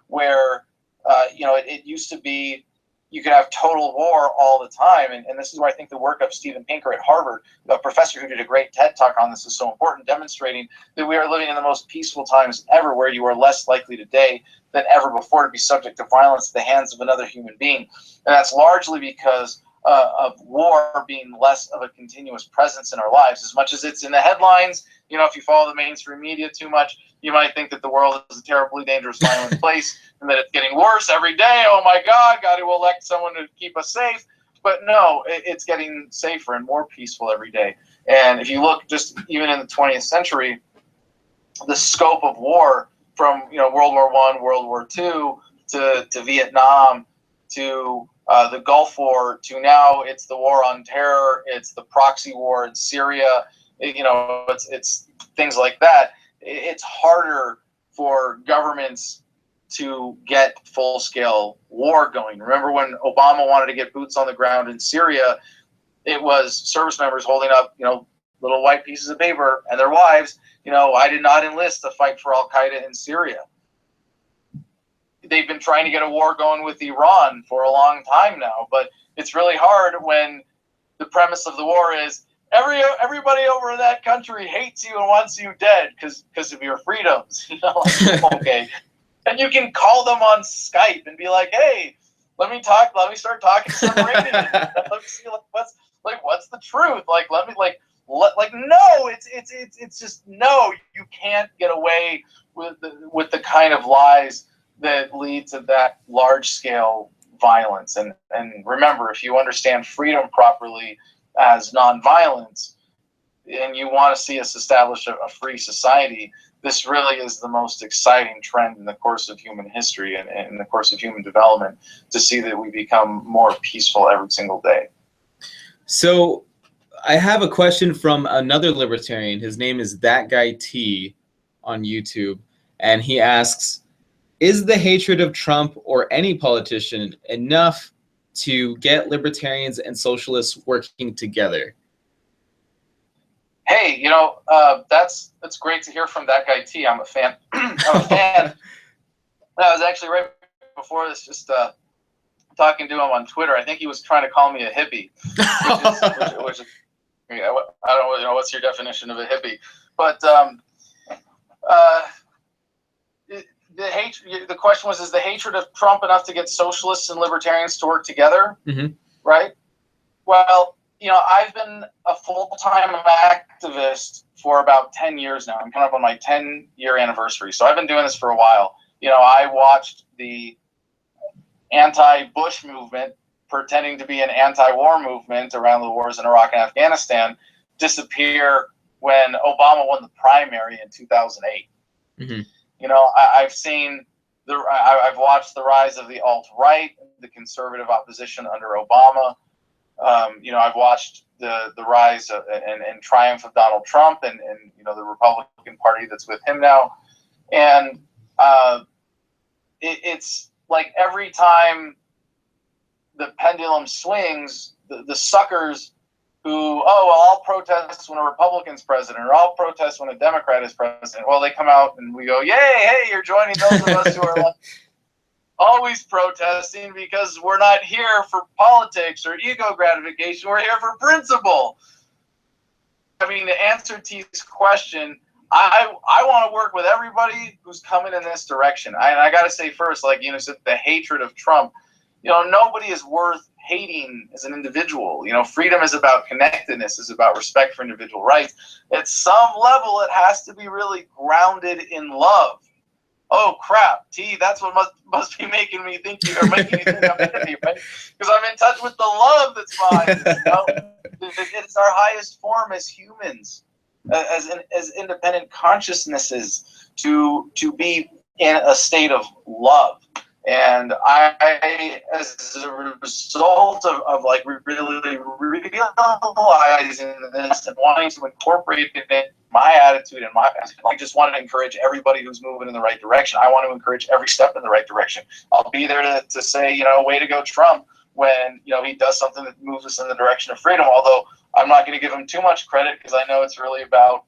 where it used to be you could have total war all the time. And this is where I think the work of Steven Pinker at Harvard, a professor who did a great TED Talk on this, is so important, demonstrating that we are living in the most peaceful times ever, where you are less likely today than ever before to be subject to violence at the hands of another human being. And that's largely because of war being less of a continuous presence in our lives. As much as it's in the headlines, you know, if you follow the mainstream media too much, you might think that the world is a terribly dangerous, violent place and that it's getting worse every day. Oh my God, got to elect someone to keep us safe. But no, it's getting safer and more peaceful every day. And if you look just even in the 20th century, the scope of war from, you know, World War I, World War II to Vietnam to the Gulf War to now it's the war on terror, it's the proxy war in Syria, you know, it's things like that. It's harder for governments to get full-scale war going. Remember when Obama wanted to get boots on the ground in Syria, it was service members holding up, you know, little white pieces of paper and their wives, you know, I did not enlist to fight for Al-Qaeda in Syria. They've been trying to get a war going with Iran for a long time now, but it's really hard when the premise of the war is everybody over in that country hates you and wants you dead because of your freedoms. You know, like, okay. And you can call them on Skype and be like, hey, let me start talking some Iranian. Let me see what's the truth? No, it's just no, you can't get away with the kind of lies that lead to that large scale violence. And remember, if you understand freedom properly as nonviolence and you want to see us establish a free society, this really is the most exciting trend in the course of human history and in the course of human development, to see that we become more peaceful every single day. So I have a question from another libertarian. His name is That Guy T on YouTube. And he asks, is the hatred of Trump or any politician enough to get libertarians and socialists working together? Hey, you know, that's great to hear from That Guy T. I'm a fan. I'm a fan. I was actually right before this just talking to him on Twitter. I think he was trying to call me a hippie, which is yeah, I don't really know what's your definition of a hippie, but the question was, is the hatred of Trump enough to get socialists and libertarians to work together? Mm-hmm. Right? Well, you know, I've been a full-time activist for about 10 years now. I'm coming up on my 10-year anniversary. So I've been doing this for a while. You know, I watched the anti-Bush movement, pretending to be an anti-war movement around the wars in Iraq and Afghanistan, disappear when Obama won the primary in 2008. Mm-hmm. You know, I've watched the rise of the alt-right, the conservative opposition under Obama. You know, I've watched the rise and triumph of Donald Trump and you know, the Republican Party that's with him now. And it's like every time the pendulum swings, the suckers who, oh, well, I'll protest when a Republican's president, or I'll protest when a Democrat is president. Well, they come out and we go, yay, hey, you're joining those of us who are like, always protesting because we're not here for politics or ego gratification. We're here for principle. I mean, to answer T's question, I want to work with everybody who's coming in this direction. I got to say first, like, you know, the hatred of Trump, you know, nobody is worth hating as an individual. You know, freedom is about connectedness, is about respect for individual rights. At some level, it has to be really grounded in love. Oh crap, T, that's what must be making me think you, or making me think I'm enemy, right? Because I'm in touch with the love that's behind this. You know? It's our highest form as humans, as independent consciousnesses, to be in a state of love. And I as a result of like really realizing this and wanting to incorporate it in my attitude and I just want to encourage everybody who's moving in the right direction. I want to encourage every step in the right direction. I'll be there to say, you know, way to go, Trump, when, you know, he does something that moves us in the direction of freedom. Although I'm not going to give him too much credit, because I know it's really about,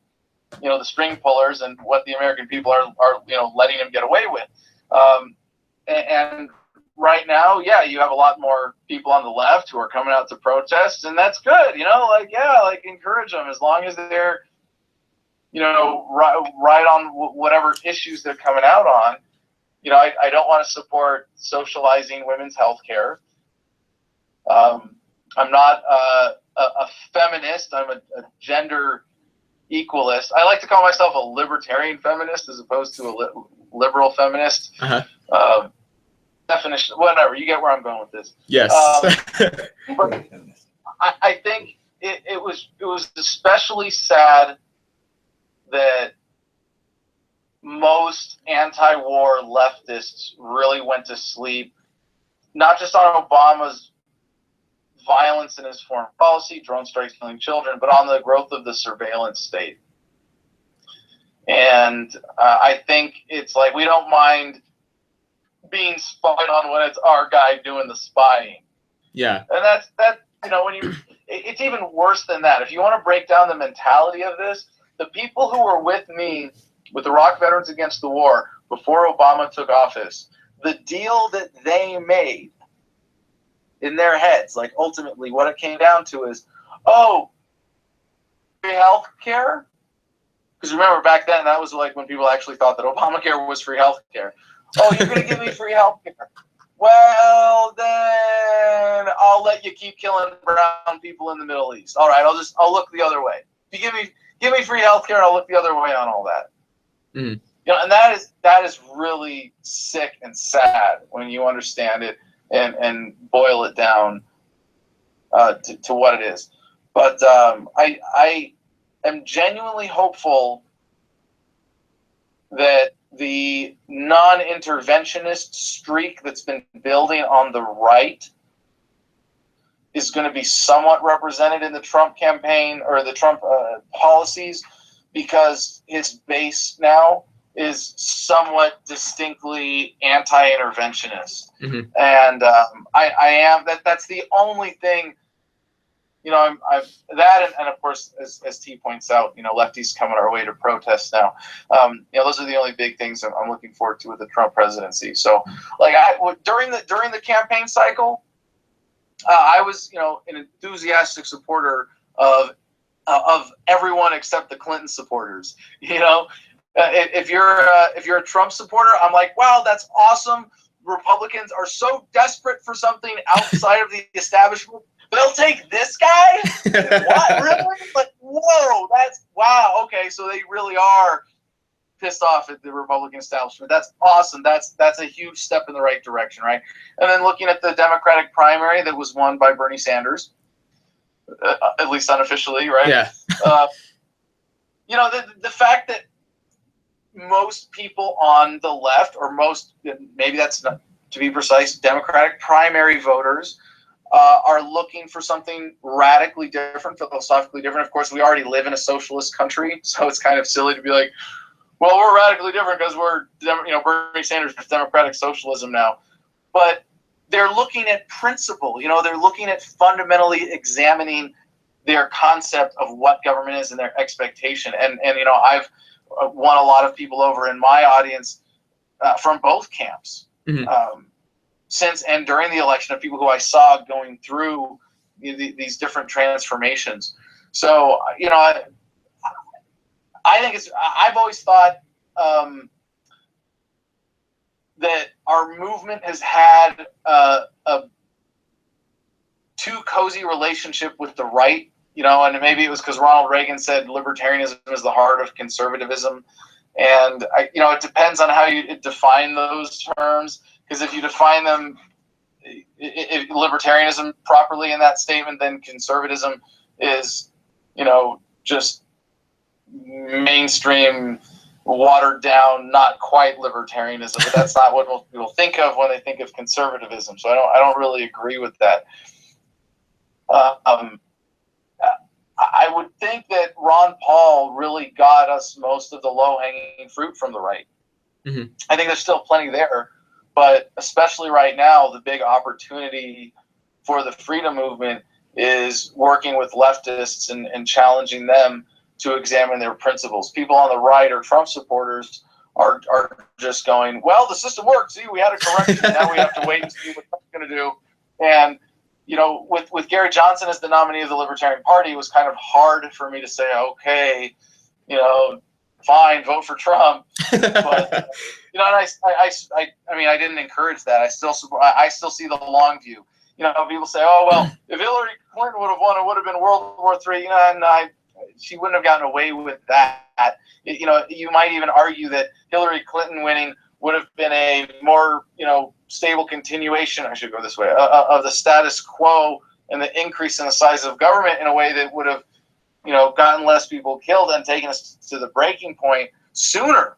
you know, the string pullers and what the American people are you know, letting him get away with. And right now, yeah, you have a lot more people on the left who are coming out to protest, and that's good. You know, like, yeah, like, encourage them as long as they're, you know, right on whatever issues they're coming out on. You know, I don't want to support socializing women's health care. I'm not a feminist. I'm a gender equalist. I like to call myself a libertarian feminist as opposed to a liberal feminist. Definition, whatever. You get where I'm going with this. Yes. But I think it was especially sad that most anti-war leftists really went to sleep, not just on Obama's violence in his foreign policy, drone strikes killing children, but on the growth of the surveillance state. And I think it's like we don't mind being spied on when it's our guy doing the spying. Yeah. And that when it's even worse than that. If you want to break down the mentality of this, the people who were with me with the Iraq Veterans Against the War before Obama took office, the deal that they made in their heads, like ultimately what it came down to is, oh, free health care? Because remember back then, that was like when people actually thought that Obamacare was free health care. Oh, you're going to give me free health care? Well, then I'll let you keep killing brown people in the Middle East. All right, I'll look the other way. If you give me free health care, I'll look the other way on all that. Mm. And that is really sick and sad when you understand it and boil it down to what it is. But I am genuinely hopeful that the non-interventionist streak that's been building on the right is going to be somewhat represented in the Trump campaign or the Trump policies, because his base now is somewhat distinctly anti-interventionist. Mm-hmm. And I am that's the only thing. I'm that, and of course, as T points out, lefties coming our way to protest now. Those are the only big things I'm looking forward to with the Trump presidency. So, like, during the campaign cycle, I was, an enthusiastic supporter of everyone except the Clinton supporters. If you're a Trump supporter, I'm like, wow, that's awesome. Republicans are so desperate for something outside of the establishment. They'll take this guy? What? Really? Like, whoa, wow. Okay, so they really are pissed off at the Republican establishment. That's awesome. That's a huge step in the right direction, right? And then looking at the Democratic primary that was won by Bernie Sanders, at least unofficially, right? Yeah. The fact that most people on the left, or most, maybe that's not, to be precise, Democratic primary voters, are looking for something radically different, philosophically different. Of course, we already live in a socialist country, so it's kind of silly to be like, well, we're radically different because we're, Bernie Sanders is democratic socialism now. But they're looking at principle. They're looking at fundamentally examining their concept of what government is and their expectation. And I've won a lot of people over in my audience from both camps. Mm-hmm. Since and during the election, of people who I saw going through these different transformations. So, I think I've always thought that our movement has had a too cozy relationship with the right, and maybe it was because Ronald Reagan said libertarianism is the heart of conservatism. And, it depends on how you define those terms. Because if you define them, if libertarianism properly in that statement, then conservatism is, just mainstream, watered down, not quite libertarianism. But that's not what most people think of when they think of conservatism. So I don't really agree with that. I would think that Ron Paul really got us most of the low-hanging fruit from the right. Mm-hmm. I think there's still plenty there. But especially right now, the big opportunity for the freedom movement is working with leftists and challenging them to examine their principles. People on the right or Trump supporters are just going, well, the system worked. See, we had a correction. Now we have to wait and see what Trump's going to do. And, with Gary Johnson as the nominee of the Libertarian Party, it was kind of hard for me to say, okay, fine, vote for Trump. But, and I didn't encourage that. I still see the long view. people say, oh, well, if Hillary Clinton would have won, it would have been World War III. And she wouldn't have gotten away with that. You might even argue that Hillary Clinton winning would have been a more, stable continuation, I should go this way, of the status quo and the increase in the size of government in a way that would have, gotten less people killed and taken us to the breaking point sooner.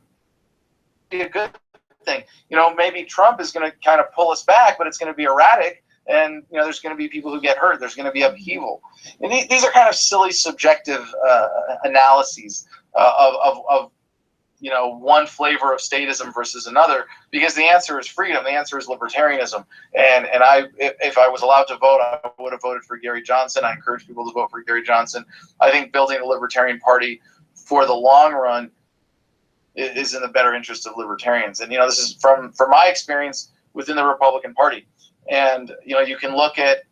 Be a good thing. Maybe Trump is going to kind of pull us back, but it's going to be erratic. And, there's going to be people who get hurt. There's going to be upheaval. And these are kind of silly, subjective analyses of one flavor of statism versus another, because the answer is freedom. The answer is libertarianism. And if I was allowed to vote, I would have voted for Gary Johnson. I encourage people to vote for Gary Johnson. I think building a libertarian party for the long run is in the better interest of libertarians. And, this is from my experience within the Republican Party. And, you can look at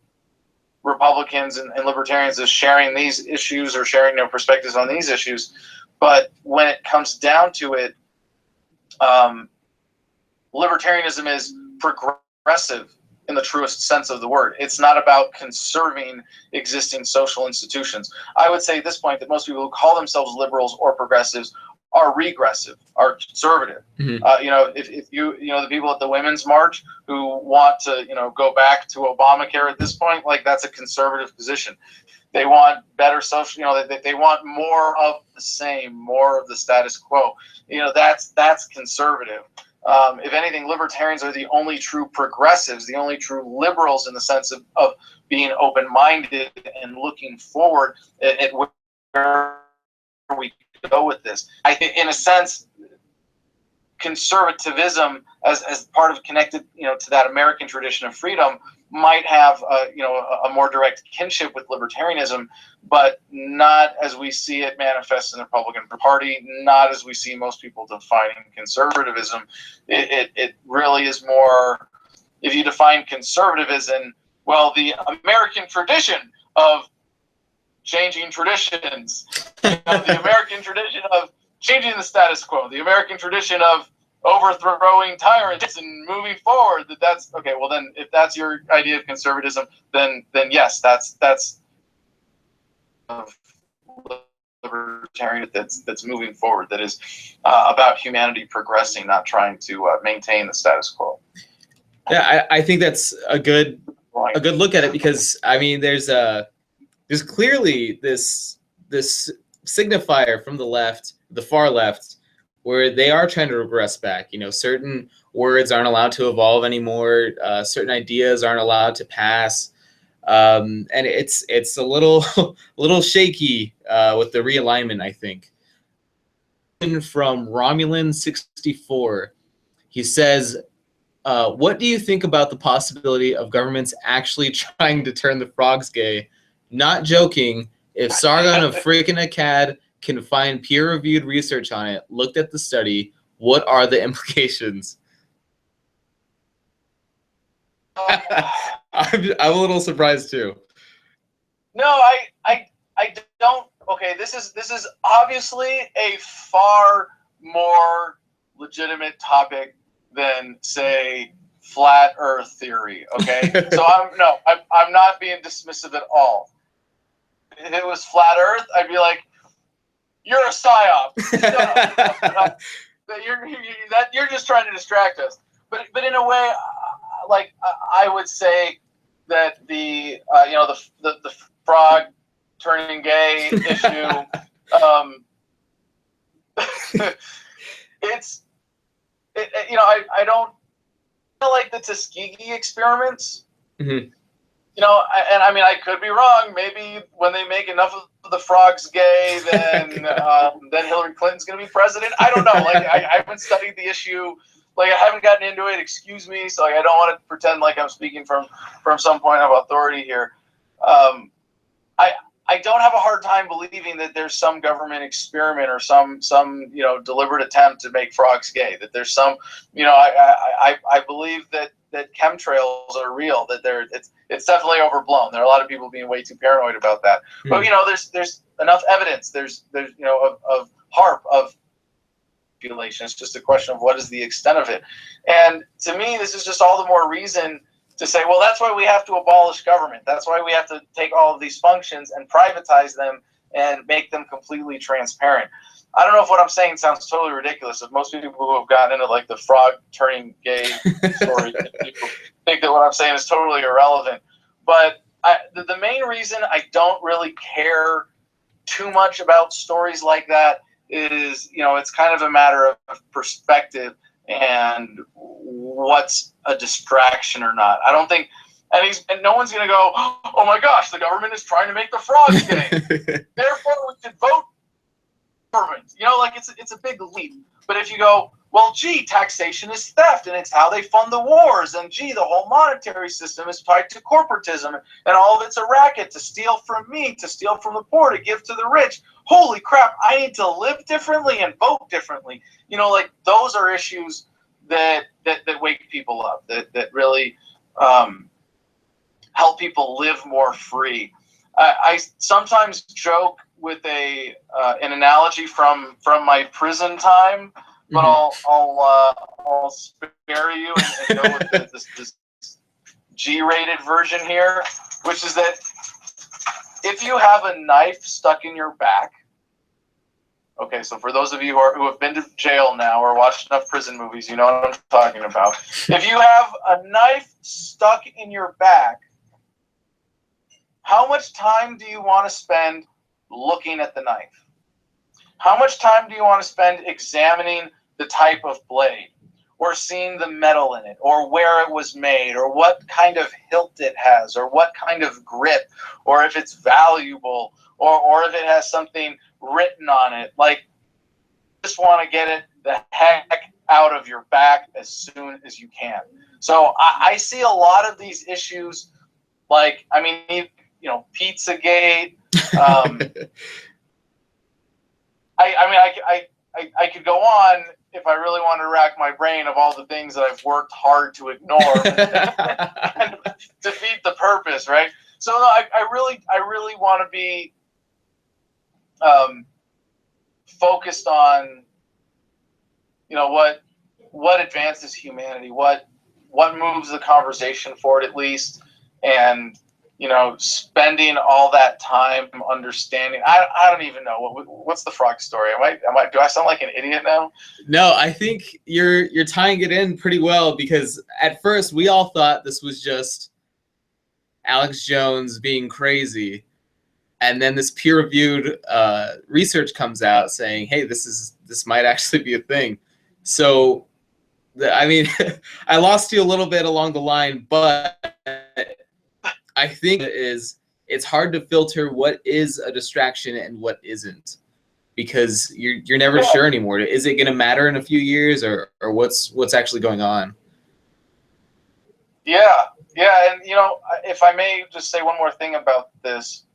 Republicans and libertarians as sharing these issues or sharing their perspectives on these issues. But when it comes down to it, libertarianism is progressive in the truest sense of the word. It's not about conserving existing social institutions. I would say at this point that most people who call themselves liberals or progressives are regressive, are conservative. Mm-hmm. If the people at the Women's March who want to, go back to Obamacare at this point, like, that's a conservative position. They want better social, they want more of the same, more of the status quo. That's conservative. If anything, libertarians are the only true progressives, the only true liberals in the sense of being open-minded and looking forward at where we go with this. I think, in a sense, conservatism as part of connected, to that American tradition of freedom might have, a more direct kinship with libertarianism, but not as we see it manifest in the Republican Party, not as we see most people defining conservatism. It really is more, if you define conservatism, well, the American tradition of changing traditions, the American tradition of changing the status quo, the American tradition of overthrowing tyrants and moving forward. That's okay. Well, then, if that's your idea of conservatism, then yes, that's libertarian that's moving forward. That is about humanity progressing, not trying to maintain the status quo. Yeah, I think that's a good look at it, because there's clearly this signifier from the left, the far left, where they are trying to regress back. Certain words aren't allowed to evolve anymore. Certain ideas aren't allowed to pass, and it's a little shaky with the realignment, I think. From Romulan64, he says, "What do you think about the possibility of governments actually trying to turn the frogs gay? Not joking. If Sargon of freaking Akkad can find peer-reviewed research on it, looked at the study, what are the implications?" I'm a little surprised too. No, I don't. Okay, this is obviously a far more legitimate topic than, say, flat Earth theory. Okay, so I'm not being dismissive at all. If it was flat Earth, I'd be like, "You're a psyop. You're just trying to distract us." But in a way, like, I would say that the frog turning gay issue, I don't like the Tuskegee experiments. Mm-hmm. I could be wrong. Maybe when they make enough of the frogs gay, then Hillary Clinton's going to be president. I don't know. Like, I haven't studied the issue. Like, I haven't gotten into it. Excuse me. So, I don't want to pretend like I'm speaking from some point of authority here. I don't have a hard time believing that there's some government experiment or some deliberate attempt to make frogs gay. That there's some, I believe that chemtrails are real. That it's definitely overblown. There are a lot of people being way too paranoid about that. But there's enough evidence. There's of HAARP, of population. It's just a question of what is the extent of it. And to me, this is just all the more reason to say, well, that's why we have to abolish government. That's why we have to take all of these functions and privatize them and make them completely transparent. I don't know if what I'm saying sounds totally ridiculous. If most people who have gotten into like the frog turning gay story think that what I'm saying is totally irrelevant. But the main reason I don't really care too much about stories like that is, it's kind of a matter of perspective and what's a distraction or not. I don't think, and no one's going to go, oh my gosh, the government is trying to make the frogs gay. Therefore, we should vote government. It's a big leap. But if you go, well, gee, taxation is theft, and it's how they fund the wars, and gee, the whole monetary system is tied to corporatism, and all of it's a racket to steal from me, to steal from the poor, to give to the rich. Holy crap, I need to live differently and vote differently. Those are issues that wake people up, that really help people live more free. I sometimes joke with an analogy from my prison time, but I'll spare you and go with this G-rated version here, which is that if you have a knife stuck in your back, okay, so for those of you who have been to jail now or watched enough prison movies, you know what I'm talking about. If you have a knife stuck in your back, how much time do you want to spend looking at the knife? How much time do you want to spend examining the type of blade, or seeing the metal in it, or where it was made, or what kind of hilt it has, or what kind of grip, or if it's valuable, or if it has something written on it? Just want to get it the heck out of your back as soon as you can. So I see a lot of these issues, Pizzagate. I could go on if I really wanted to rack my brain of all the things that I've worked hard to ignore and defeat the purpose, right? So I really want to be focused on, what advances humanity, what moves the conversation forward at least, and spending all that time understanding. I don't even know what's the frog story. Do I sound like an idiot now? No, I think you're tying it in pretty well, because at first we all thought this was just Alex Jones being crazy, and then this peer-reviewed research comes out saying, hey, this might actually be a thing. So I lost you a little bit along the line, but I think it's hard to filter what is a distraction and what isn't, because you're never sure anymore. Is it going to matter in a few years, or what's actually going on? Yeah, and if I may just say one more thing about this,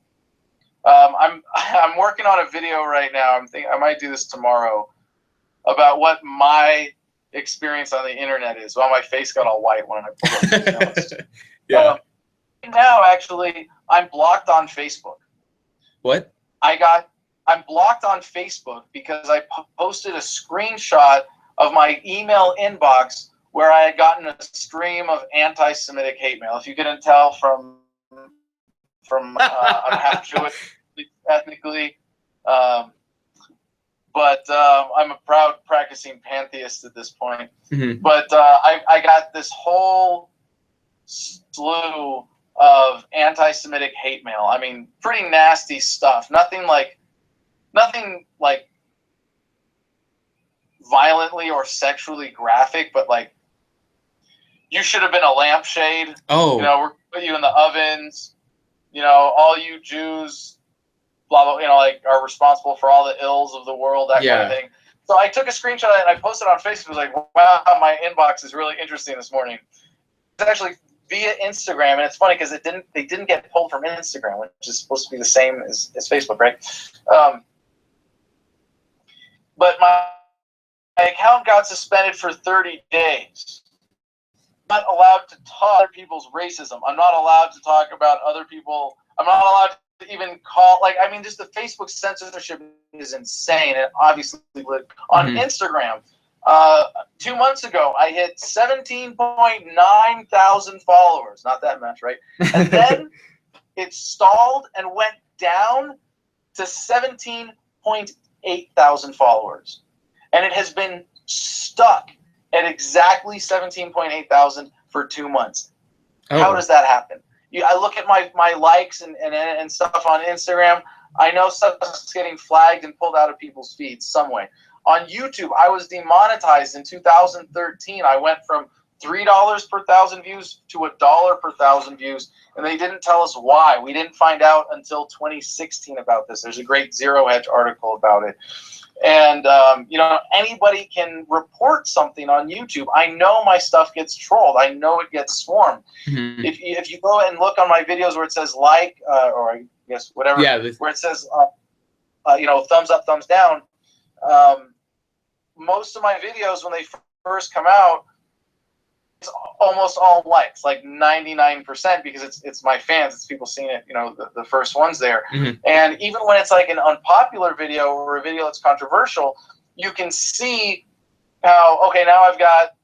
I'm working on a video right now. I might do this tomorrow, about what my experience on the internet is. Well, my face got all white when I pulled up these notes. Yeah. Now, actually, I'm blocked on Facebook. What? I'm blocked on Facebook because I posted a screenshot of my email inbox where I had gotten a stream of anti-Semitic hate mail. If you couldn't tell from I'm half Jewish ethnically, but I'm a proud practicing pantheist at this point. Mm-hmm. But I got this whole slew of anti-Semitic hate mail. I mean, pretty nasty stuff. Nothing like violently or sexually graphic, but you should have been a lampshade. Oh. We're put you in the ovens. All you Jews, blah blah. Are responsible for all the ills of the world. That kind of thing. So I took a screenshot of it and I posted on Facebook. I was like, wow, my inbox is really interesting this morning. It's actually via Instagram, and it's funny because they didn't get pulled from Instagram, which is supposed to be the same as Facebook, right? But my account got suspended for 30 days. I'm not allowed to talk other people's racism. I'm not allowed to talk about other people. I'm not allowed to even call, just the Facebook censorship is insane. And obviously on Instagram, 2 months ago, I hit 17.9 thousand followers. Not that much, right? And then it stalled and went down to 17.8 thousand followers. And it has been stuck at exactly 17.8 thousand for 2 months. Oh. How does that happen? I look at my likes and stuff on Instagram. I know stuff's getting flagged and pulled out of people's feeds some way. On YouTube, I was demonetized in 2013. I went from $3 per thousand views to $1 per thousand views, and they didn't tell us why. We didn't find out until 2016 about this. There's a great Zero Hedge article about it. And, anybody can report something on YouTube. I know my stuff gets trolled. I know it gets swarmed. Mm-hmm. If you go and look on my videos where it says like, or I guess whatever, where it says, thumbs up, thumbs down, most of my videos when they first come out, it's almost all likes, like 99%, because it's my fans, it's people seeing it, the first ones there. Mm-hmm. And even when it's like an unpopular video or a video that's controversial, you can see how, okay, now I've got,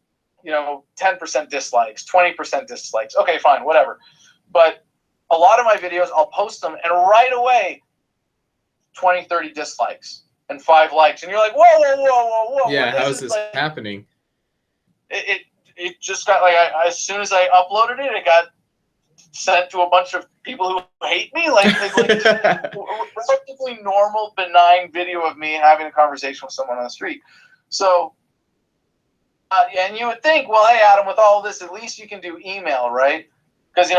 10% dislikes, 20% dislikes. Okay, fine, whatever. But a lot of my videos, I'll post them, and right away, 20, 30 dislikes and 5 likes. And you're like, whoa. Yeah, how is this happening? It just got as soon as I uploaded it, it got sent to a bunch of people who hate me. Like relatively normal, benign video of me having a conversation with someone on the street. So, and you would think, well, hey, Adam, with all this, at least you can do email, right? Because,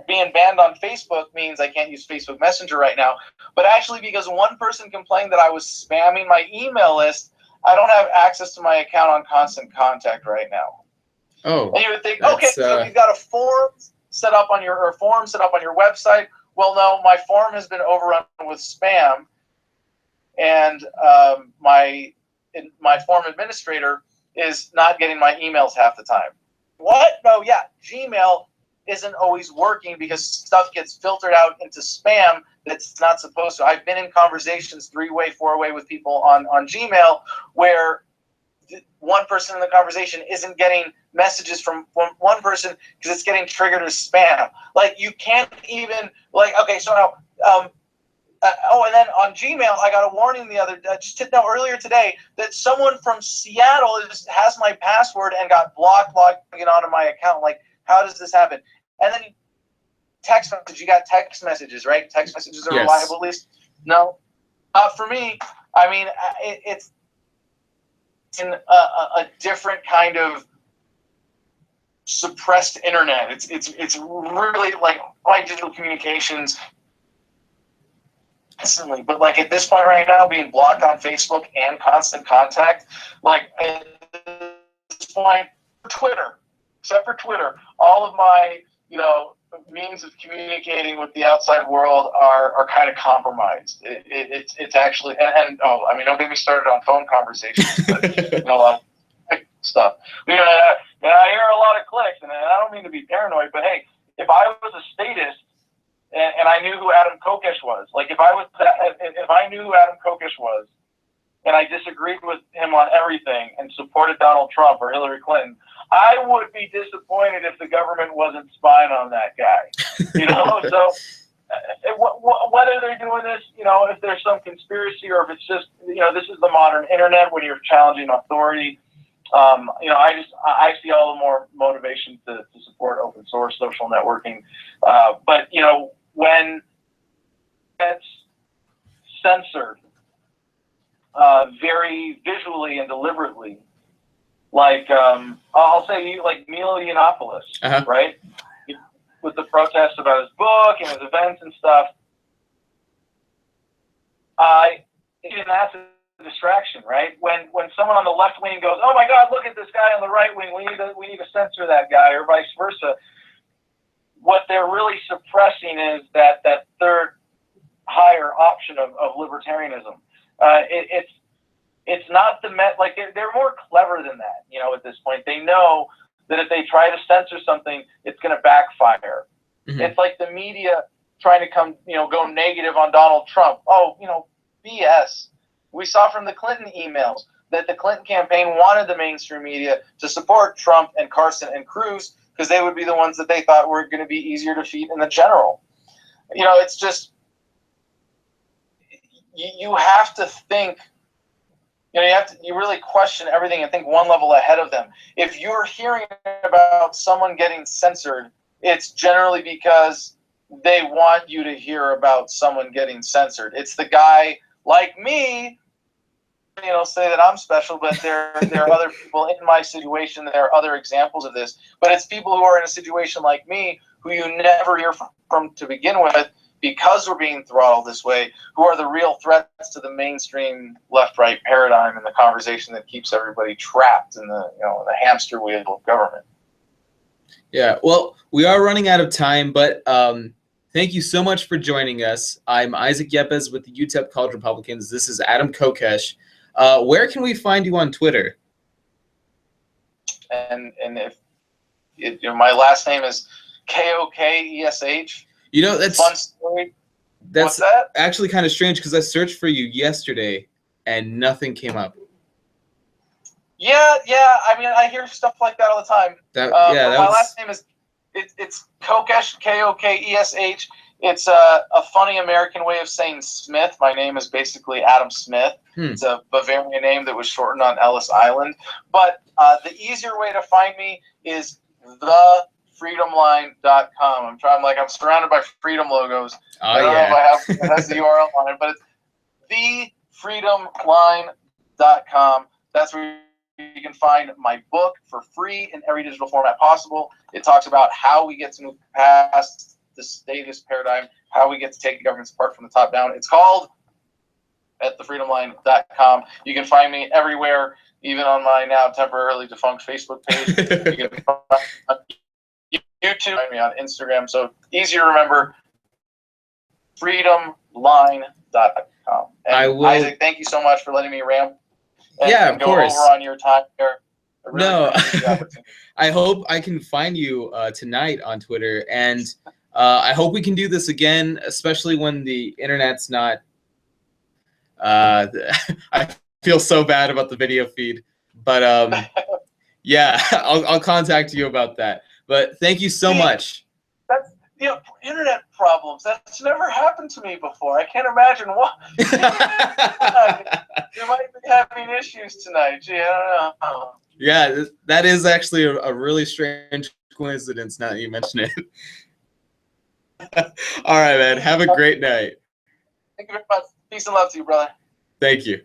being banned on Facebook means I can't use Facebook Messenger right now. But actually, because one person complained that I was spamming my email list, I don't have access to my account on Constant Contact right now. Oh, and you would think, okay, so you've got a form set up on your website. Well, no, my form has been overrun with spam, and my form administrator is not getting my emails half the time. What? No, yeah, Gmail isn't always working because stuff gets filtered out into spam that's not supposed to. I've been in conversations 3-way, 4-way with people on Gmail where one person in the conversation isn't getting messages from one person because it's getting triggered as spam. Like, you can't even, okay, so now, and then on Gmail, I got a warning earlier today that someone from Seattle has my password and got blocked logging onto my account. Like, how does this happen? And then text message, you got text messages, right? Text messages are reliable, at least. No, for me, I mean, it's in a different kind of suppressed internet. It's really like digital communications instantly. But at this point right now, being blocked on Facebook and Constant Contact, at this point, Twitter, except for Twitter, all of my means of communicating with the outside world are kind of compromised. It's actually don't get me started on phone conversations, but a lot of stuff. I hear a lot of clicks, and I don't mean to be paranoid, but hey, if I was a statist and I knew who Adam Kokesh was, if I knew who Adam Kokesh was, and I disagreed with him on everything and supported Donald Trump or Hillary Clinton, I would be disappointed if the government wasn't spying on that guy. So whether they're doing this, if there's some conspiracy or if it's just, this is the modern internet when you're challenging authority. I see all the more motivation to support open source social networking. But when it's censored very visually and deliberately, I'll say Milo Yiannopoulos, right? With the protests about his book and his events and stuff. Even that's a distraction, right? When someone on the left wing goes, "Oh my God, look at this guy on the right wing. We need to censor that guy," or vice versa. What they're really suppressing is that third higher option of libertarianism. It's not they're more clever than that. At this point, they know that if they try to censor something, it's going to backfire. Mm-hmm. It's like the media trying to go negative on Donald Trump. Oh, BS. We saw from the Clinton emails. that the Clinton campaign wanted the mainstream media to support Trump and Carson and Cruz because they would be the ones that they thought were going to be easier to defeat in the general. You know, it's just, you have to think, you know, you really question everything and think one level ahead of them. If you're hearing about someone getting censored, it's generally because they want you to hear about someone getting censored. It's the guy like me, you know, say that I'm special, but there are other people in my situation. There are other examples of this, but it's people who are in a situation like me who you never hear from to begin with, because we're being throttled this way, who are the real threats to the mainstream left-right paradigm and the conversation that keeps everybody trapped in the, you know, the hamster wheel of government. Yeah, well, we are running out of time, but thank you so much for joining us. I'm Isaac Yepes with the UTEP College Republicans. This is Adam Kokesh. Where can we find you on Twitter? And if you know, my last name is Kokesh. You know, that's fun story. That's What's that? actually kind of strange because I searched for you yesterday and nothing came up. Yeah. I mean, I hear stuff like that all the time. My last name is it's Kokesh, Kokesh. It's a funny American way of saying Smith. My name is basically Adam Smith. It's a Bavarian name that was shortened on Ellis Island. But the easier way to find me is thefreedomline.com. I'm surrounded by freedom logos. I don't know if that's the URL on it, but it's thefreedomline.com. That's where you can find my book for free in every digital format possible. It talks about how we get to move past the statist paradigm, how we get to take governments apart from the top down. It's called at thefreedomline.com. You can find me everywhere, even on my now temporarily defunct Facebook page. You can find YouTube, find me on Instagram. So easy to remember, freedomline.com. And Isaac, thank you so much for letting me ramble. Of course. Go over on your time there. No, I hope I can find you tonight on Twitter, and I hope we can do this again, especially when the internet's not. I feel so bad about the video feed, but yeah, I'll contact you about that. But thank you so much. That's, you know, internet problems. That's never happened to me before. I can't imagine why. You might be having issues tonight. Gee, I don't know. Yeah, that is actually a really strange coincidence now that you mention it. All right, man. Have a great night. Thank you very much. Peace and love to you, brother. Thank you.